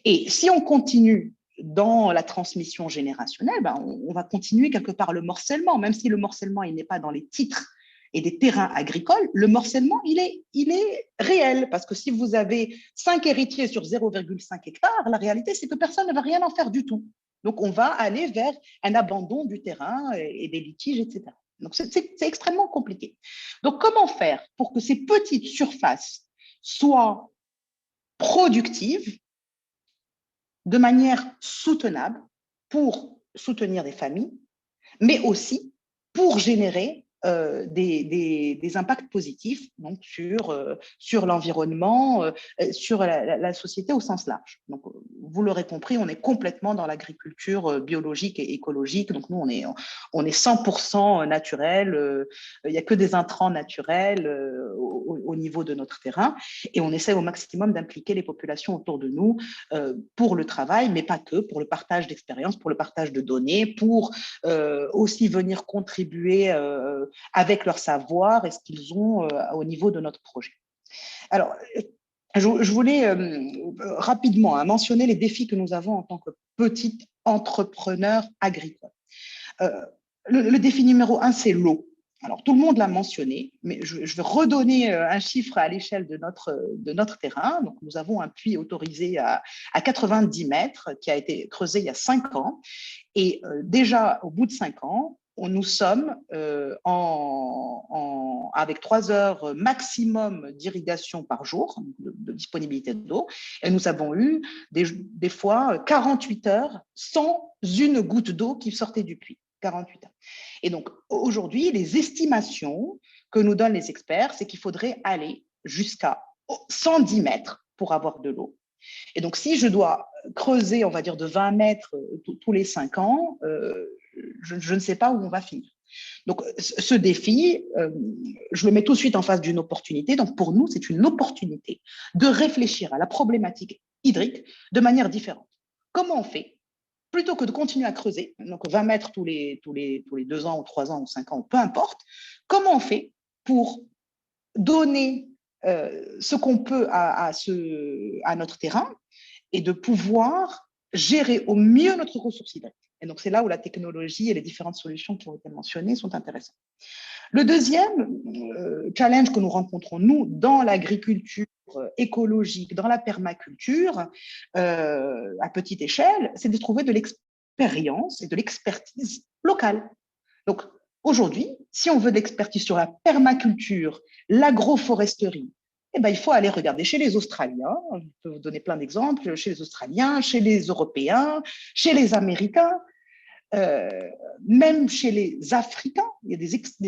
Et si on continue dans la transmission générationnelle, on va continuer quelque part le morcellement, même si le morcellement il n'est pas dans les titres et des terrains agricoles, le morcellement il est réel, parce que si vous avez 5 héritiers sur 0,5 hectares, la réalité c'est que personne ne va rien en faire du tout. Donc on va aller vers un abandon du terrain et des litiges, etc. Donc, c'est extrêmement compliqué. Donc, comment faire pour que ces petites surfaces soient productives de manière soutenable pour soutenir des familles, mais aussi pour générer des impacts positifs donc sur l'environnement, sur la société au sens large. Donc, vous l'aurez compris, on est complètement dans l'agriculture biologique et écologique. Donc, nous, on est 100% naturel. Il n'y a que des intrants naturels au niveau de notre terrain. Et on essaie au maximum d'impliquer les populations autour de nous pour le travail, mais pas que, pour le partage d'expériences, pour le partage de données, pour aussi venir contribuer avec leur savoir et ce qu'ils ont au niveau de notre projet. Alors, je voulais rapidement mentionner les défis que nous avons en tant que petit entrepreneur agricole. Le défi numéro 1, c'est l'eau. Alors, tout le monde l'a mentionné, mais je vais redonner un chiffre à l'échelle de notre terrain. Donc, nous avons un puits autorisé à 90 mètres qui a été creusé il y a 5 ans. Et déjà, au bout de 5 ans, nous sommes avec 3 heures maximum d'irrigation par jour, de disponibilité d'eau. Et nous avons eu des fois 48 heures sans une goutte d'eau qui sortait du puits. 48 heures. Et donc, aujourd'hui, les estimations que nous donnent les experts, c'est qu'il faudrait aller jusqu'à 110 mètres pour avoir de l'eau. Et donc, si je dois creuser, on va dire, de 20 mètres tous les 5 ans, je ne sais pas où on va finir. Donc, ce défi, je le mets tout de suite en face d'une opportunité. Donc, pour nous, c'est une opportunité de réfléchir à la problématique hydrique de manière différente. Comment on fait ? Plutôt que de continuer à creuser, donc 20 mètres tous les 2 ans ou 3 ans ou 5 ans, peu importe, comment on fait pour donner ce qu'on peut à notre terrain et de pouvoir gérer au mieux notre ressource hydrique. Et donc, c'est là où la technologie et les différentes solutions qui ont été mentionnées sont intéressantes. Le deuxième challenge que nous rencontrons, nous, dans l'agriculture écologique, dans la permaculture, à petite échelle, c'est de trouver de l'expérience et de l'expertise locale. Donc, aujourd'hui, si on veut de l'expertise sur la permaculture, l'agroforesterie, eh ben, il faut aller regarder chez les Australiens, je peux vous donner plein d'exemples, chez les Australiens, chez les Européens, chez les Américains, même chez les Africains. Il y a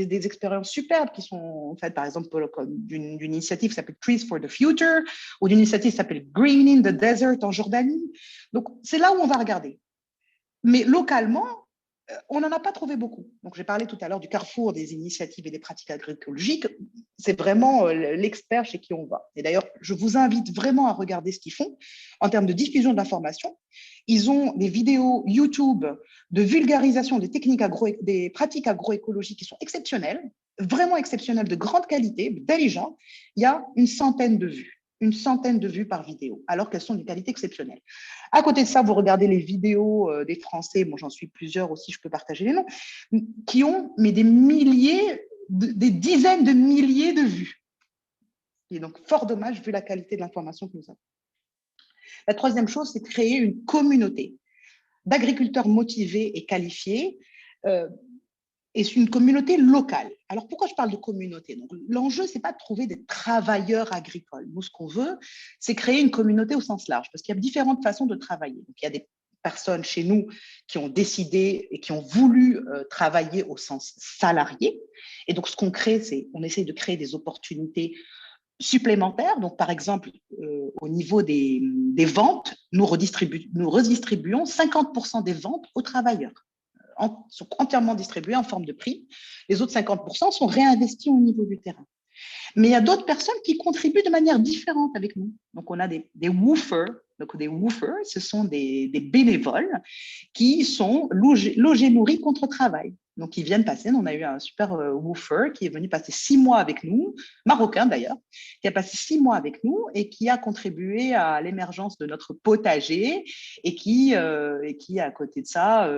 des expériences superbes qui sont faites, par exemple, d'une initiative qui s'appelle Trees for the Future, ou d'une initiative qui s'appelle Green in the Desert en Jordanie. Donc, c'est là où on va regarder. Mais localement, on n'en a pas trouvé beaucoup. Donc, j'ai parlé tout à l'heure du carrefour des initiatives et des pratiques agroécologiques. C'est vraiment l'expert chez qui on va. Et d'ailleurs, je vous invite vraiment à regarder ce qu'ils font en termes de diffusion d'informations. Ils ont des vidéos YouTube de vulgarisation des techniques des pratiques agroécologiques qui sont exceptionnelles, vraiment exceptionnelles, de grande qualité, intelligentes. Il y a une centaine de vues par vidéo, alors qu'elles sont d'une qualité exceptionnelle. À côté de ça, vous regardez les vidéos des Français, bon, j'en suis plusieurs aussi, je peux partager les noms, qui ont des dizaines de milliers de vues. Et donc, fort dommage vu la qualité de l'information que nous avons. La troisième chose, c'est de créer une communauté d'agriculteurs motivés et qualifiés, et c'est une communauté locale. Alors, pourquoi je parle de communauté ? Donc, l'enjeu, ce n'est pas de trouver des travailleurs agricoles. Nous, ce qu'on veut, c'est créer une communauté au sens large, parce qu'il y a différentes façons de travailler. Donc, il y a des personnes chez nous qui ont décidé et qui ont voulu travailler au sens salarié. Et donc, ce qu'on crée, c'est on essaie de créer des opportunités supplémentaires. Donc, par exemple, au niveau des ventes, nous redistribuons 50% des ventes aux travailleurs. Sont entièrement distribués en forme de prix. Les autres 50% sont réinvestis au niveau du terrain. Mais il y a d'autres personnes qui contribuent de manière différente avec nous. Donc, on a des woofers. Donc, des woofers, ce sont des bénévoles qui sont logés, nourris contre travail. Donc, ils viennent passer. On a eu un super woofer qui est venu passer 6 mois avec nous, marocain d'ailleurs, qui a passé 6 mois avec nous et qui a contribué à l'émergence de notre potager et qui à côté de ça,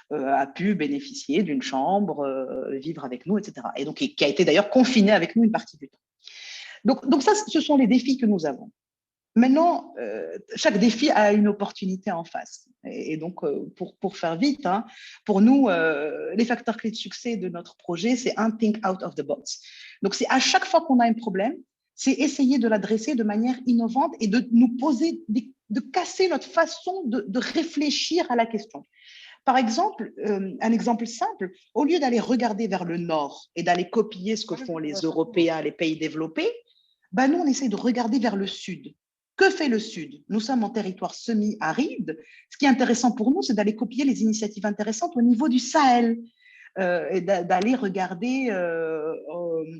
a pu bénéficier d'une chambre, vivre avec nous, etc. Et donc, qui a été d'ailleurs confiné avec nous une partie du temps. Donc ça, ce sont les défis que nous avons. Maintenant, chaque défi a une opportunité en face. Et donc, pour faire vite, hein, pour nous, les facteurs clés de succès de notre projet, c'est un think out of the box. Donc, c'est à chaque fois qu'on a un problème, c'est essayer de l'adresser de manière innovante et de nous poser, de casser notre façon de réfléchir à la question. Par exemple, un exemple simple, au lieu d'aller regarder vers le nord et d'aller copier ce que font les Européens, les pays développés, ben nous, on essaie de regarder vers le sud. Que fait le Sud? Nous sommes en territoire semi-aride. Ce qui est intéressant pour nous, c'est d'aller copier les initiatives intéressantes au niveau du Sahel, et d'aller regarder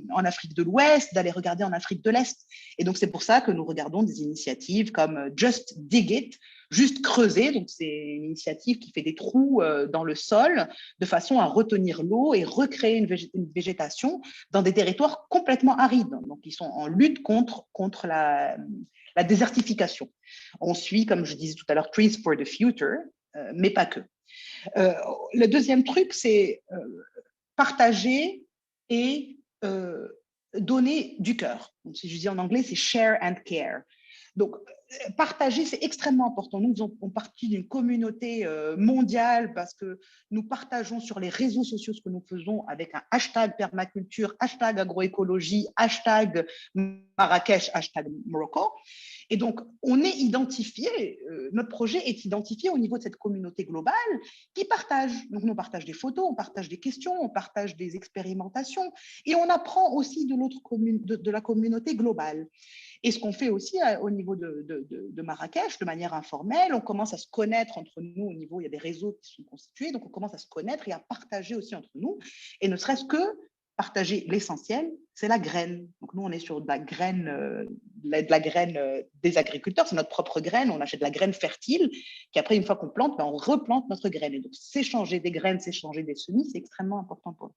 en Afrique de l'Ouest, d'aller regarder en Afrique de l'Est. Et donc, c'est pour ça que nous regardons des initiatives comme Just Dig It, juste creuser. Donc, c'est une initiative qui fait des trous dans le sol de façon à retenir l'eau et recréer une végétation dans des territoires complètement arides. Donc, ils sont en lutte contre la désertification. On suit, comme je disais tout à l'heure, Trees for the Future, mais pas que. Le deuxième truc, c'est partager et donner du cœur. Donc, si je dis en anglais, c'est share and care. Donc, partager, c'est extrêmement important. Nous faisons partie d'une communauté mondiale parce que nous partageons sur les réseaux sociaux ce que nous faisons avec un hashtag permaculture, hashtag agroécologie, hashtag Marrakech, hashtag Morocco. Et donc, on est identifié, notre projet est identifié au niveau de cette communauté globale qui partage. Donc, nous, on partage des photos, on partage des questions, on partage des expérimentations et on apprend aussi de la communauté globale. Et ce qu'on fait aussi au niveau de Marrakech, de manière informelle, on commence à se connaître entre nous au niveau, il y a des réseaux qui sont constitués, donc on commence à se connaître et à partager aussi entre nous, et ne serait-ce que partager l'essentiel, c'est la graine. Donc nous, on est sur de la graine des agriculteurs, c'est notre propre graine, on achète de la graine fertile, qui après, une fois qu'on plante, ben, on replante notre graine. Et donc, s'échanger des graines, s'échanger des semis, c'est extrêmement important pour nous.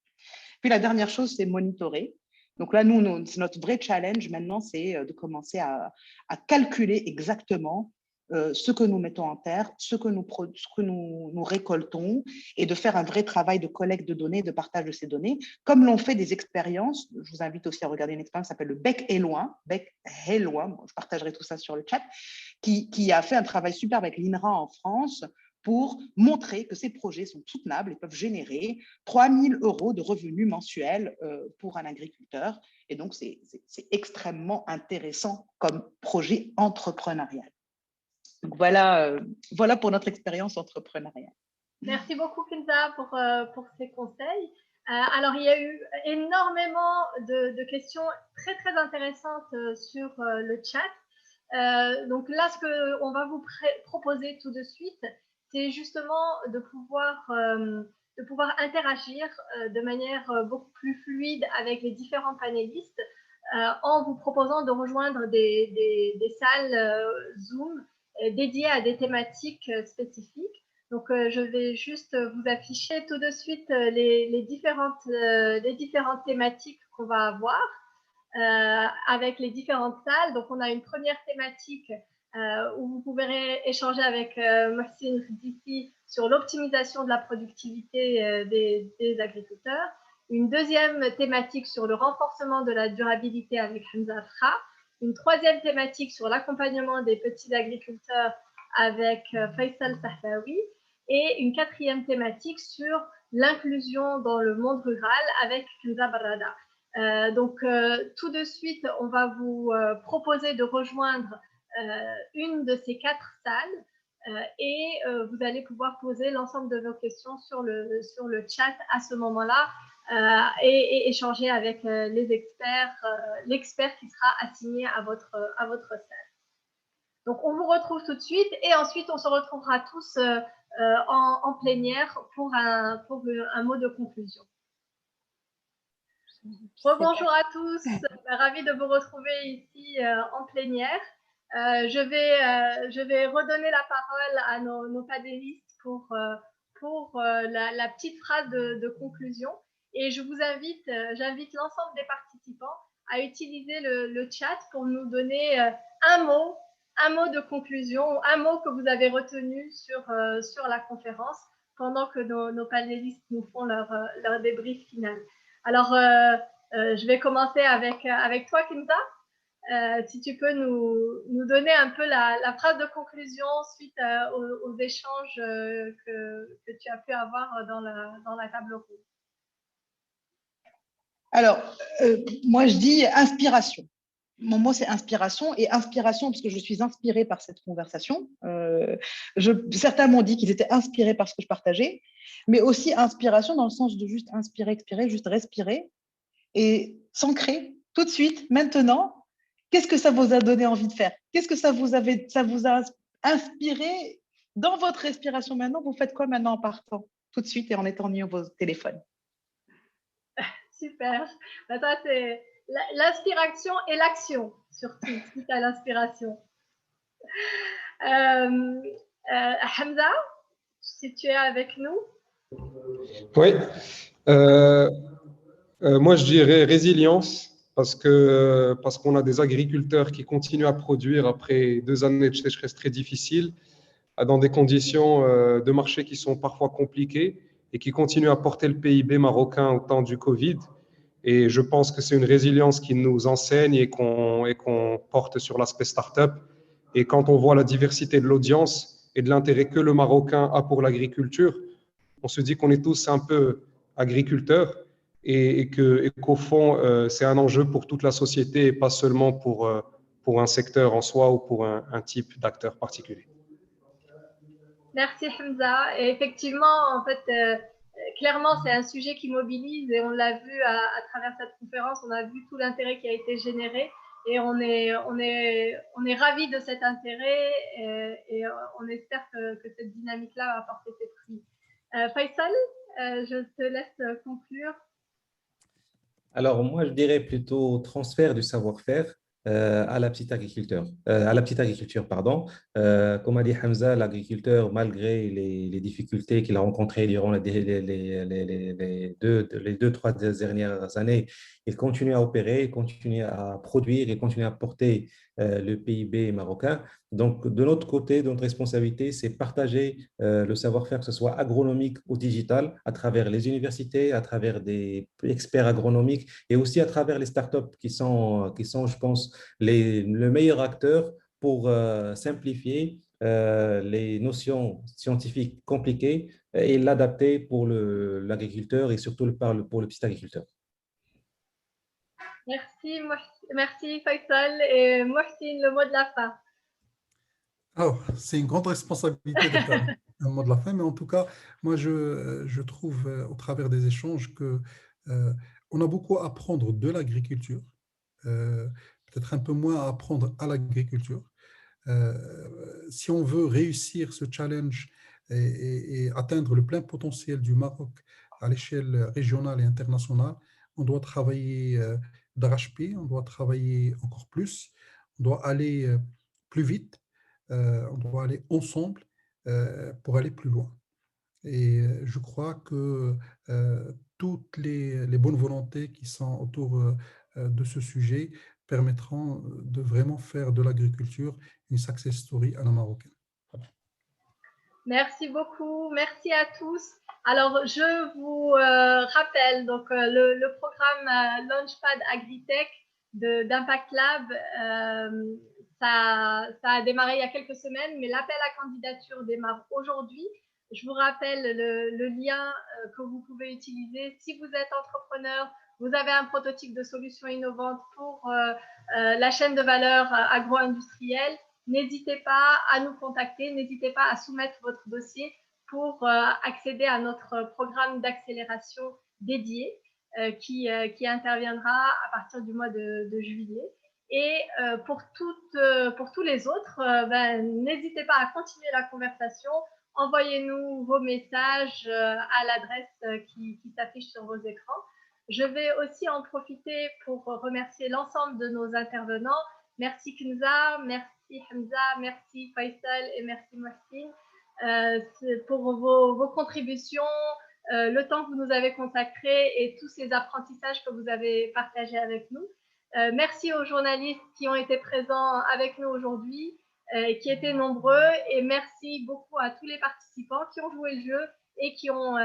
Puis la dernière chose, c'est monitorer. Donc là, nous c'est notre vrai challenge maintenant, c'est de commencer à calculer exactement ce que nous mettons en terre, ce que nous récoltons, et de faire un vrai travail de collecte de données, de partage de ces données, comme l'ont fait des expériences. Je vous invite aussi à regarder une expérience qui s'appelle le Bec et Loin, bon, je partagerai tout ça sur le chat, qui a fait un travail super avec l'INRA en France pour montrer que ces projets sont soutenables et peuvent générer 3 000 € de revenus mensuels pour un agriculteur. Et donc, c'est extrêmement intéressant comme projet entrepreneurial. Donc, voilà pour notre expérience entrepreneuriale. Merci beaucoup, Kinza, pour ces conseils. Alors, il y a eu énormément de questions très, très intéressantes sur le chat. Donc là, ce qu'on va vous proposer tout de suite, c'est justement de pouvoir interagir de manière beaucoup plus fluide avec les différents panélistes en vous proposant de rejoindre des salles Zoom dédiées à des thématiques spécifiques. Donc, je vais juste vous afficher tout de suite les différentes thématiques qu'on va avoir avec les différentes salles. Donc, on a une première thématique où vous pourrez échanger avec Mohsin Ridissi sur l'optimisation de la productivité des agriculteurs. Une deuxième thématique sur le renforcement de la durabilité avec Hamza Fra. Une troisième thématique sur l'accompagnement des petits agriculteurs avec Faisal Sahlawi. Et une quatrième thématique sur l'inclusion dans le monde rural avec Hamza Barrada. Donc, tout de suite, on va vous proposer de rejoindre une de ces 4 salles et vous allez pouvoir poser l'ensemble de vos questions sur le chat à ce moment-là et échanger avec les experts, l'expert qui sera assigné à votre salle. Donc, on vous retrouve tout de suite et ensuite, on se retrouvera tous en plénière pour un mot de conclusion. Bonjour à tous, ravi de vous retrouver ici en plénière. Je vais redonner la parole à nos panélistes pour la petite phrase de conclusion. Et je vous j'invite l'ensemble des participants à utiliser le chat pour nous donner un mot de conclusion, un mot que vous avez retenu sur la conférence pendant que nos panélistes nous font leur débrief final. Alors, je vais commencer avec toi, Kinza. si tu peux nous donner un peu la phrase de conclusion suite aux échanges que tu as pu avoir dans la table ronde. Alors, moi, je dis inspiration. Mon mot, c'est inspiration. Et inspiration, parce que je suis inspirée par cette conversation. Certains m'ont dit qu'ils étaient inspirés par ce que je partageais, mais aussi inspiration dans le sens de juste inspirer, expirer, juste respirer et s'ancrer tout de suite, maintenant. Qu'est-ce que ça vous a donné envie de faire? Qu'est-ce que ça vous a inspiré dans votre respiration maintenant? Vous faites quoi maintenant en partant tout de suite et en éteignant vos téléphones? Super. Ben, ça, c'est l'inspiration et l'action, surtout, suite à l'inspiration. Hamza, si tu es avec nous. Oui. Moi, je dirais résilience parce qu'on a des agriculteurs qui continuent à produire après 2 années de sécheresse très difficiles, dans des conditions de marché qui sont parfois compliquées et qui continuent à porter le PIB marocain au temps du Covid. Et je pense que c'est une résilience qui nous enseigne et qu'on porte sur l'aspect start-up. Et quand on voit la diversité de l'audience et de l'intérêt que le Marocain a pour l'agriculture, on se dit qu'on est tous un peu agriculteurs et qu'au fond, c'est un enjeu pour toute la société et pas seulement pour un secteur en soi ou pour un type d'acteur particulier. Merci Hamza. Et effectivement, en fait, clairement, c'est un sujet qui mobilise et on l'a vu à travers cette conférence, on a vu tout l'intérêt qui a été généré et on est ravis de cet intérêt et on espère que cette dynamique-là va porter ses fruits. Faisal, je te laisse conclure. Alors, moi, je dirais plutôt transfert du savoir-faire à la petite agriculture, pardon. Comme a dit Hamza, l'agriculteur, malgré les difficultés qu'il a rencontrées durant les 2, 3 dernières années, il continue à opérer, il continue à produire, il continue à porter le PIB marocain. Donc, de notre côté, de notre responsabilité, c'est partager le savoir-faire, que ce soit agronomique ou digital, à travers les universités, à travers des experts agronomiques et aussi à travers les startups qui sont, je pense, le meilleur acteur pour simplifier les notions scientifiques compliquées et l'adapter pour l'agriculteur et surtout pour le petit agriculteur. Merci Faisal et Mohsin, le mot de la fin. Alors, c'est une grande responsabilité de faire un mot de la fin, mais en tout cas, moi, je trouve au travers des échanges que on a beaucoup à apprendre de l'agriculture, peut-être un peu moins à apprendre à l'agriculture. Si on veut réussir ce challenge et atteindre le plein potentiel du Maroc à l'échelle régionale et internationale, on doit travailler d'arrache-pied, on doit travailler encore plus, on doit aller plus vite, on doit aller ensemble pour aller plus loin. Et je crois que toutes les bonnes volontés qui sont autour de ce sujet permettront de vraiment faire de l'agriculture une success story à la marocaine. Voilà. Merci beaucoup, merci à tous. Alors, je vous rappelle donc le programme Launchpad Agritech d'Impact Lab. Ça a démarré il y a quelques semaines, mais l'appel à candidature démarre aujourd'hui. Je vous rappelle le lien que vous pouvez utiliser. Si vous êtes entrepreneur, vous avez un prototype de solution innovante pour la chaîne de valeur agro-industrielle, n'hésitez pas à nous contacter, n'hésitez pas à soumettre votre dossier pour accéder à notre programme d'accélération dédié qui interviendra à partir du mois de juillet. Et pour tous les autres, n'hésitez pas à continuer la conversation. Envoyez-nous vos messages à l'adresse qui s'affiche sur vos écrans. Je vais aussi en profiter pour remercier l'ensemble de nos intervenants. Merci Kenza, merci Hamza, merci Faisal et merci Mohsin pour vos contributions, le temps que vous nous avez consacré et tous ces apprentissages que vous avez partagés avec nous. Merci aux journalistes qui ont été présents avec nous aujourd'hui, qui étaient nombreux, et merci beaucoup à tous les participants qui ont joué le jeu et qui ont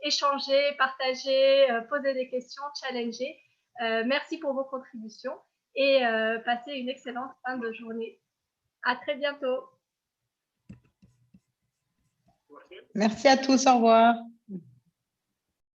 échangé, partagé, posé des questions, challengé. Merci pour vos contributions. et passez une excellente fin de journée. À très bientôt. Merci à tous, au revoir.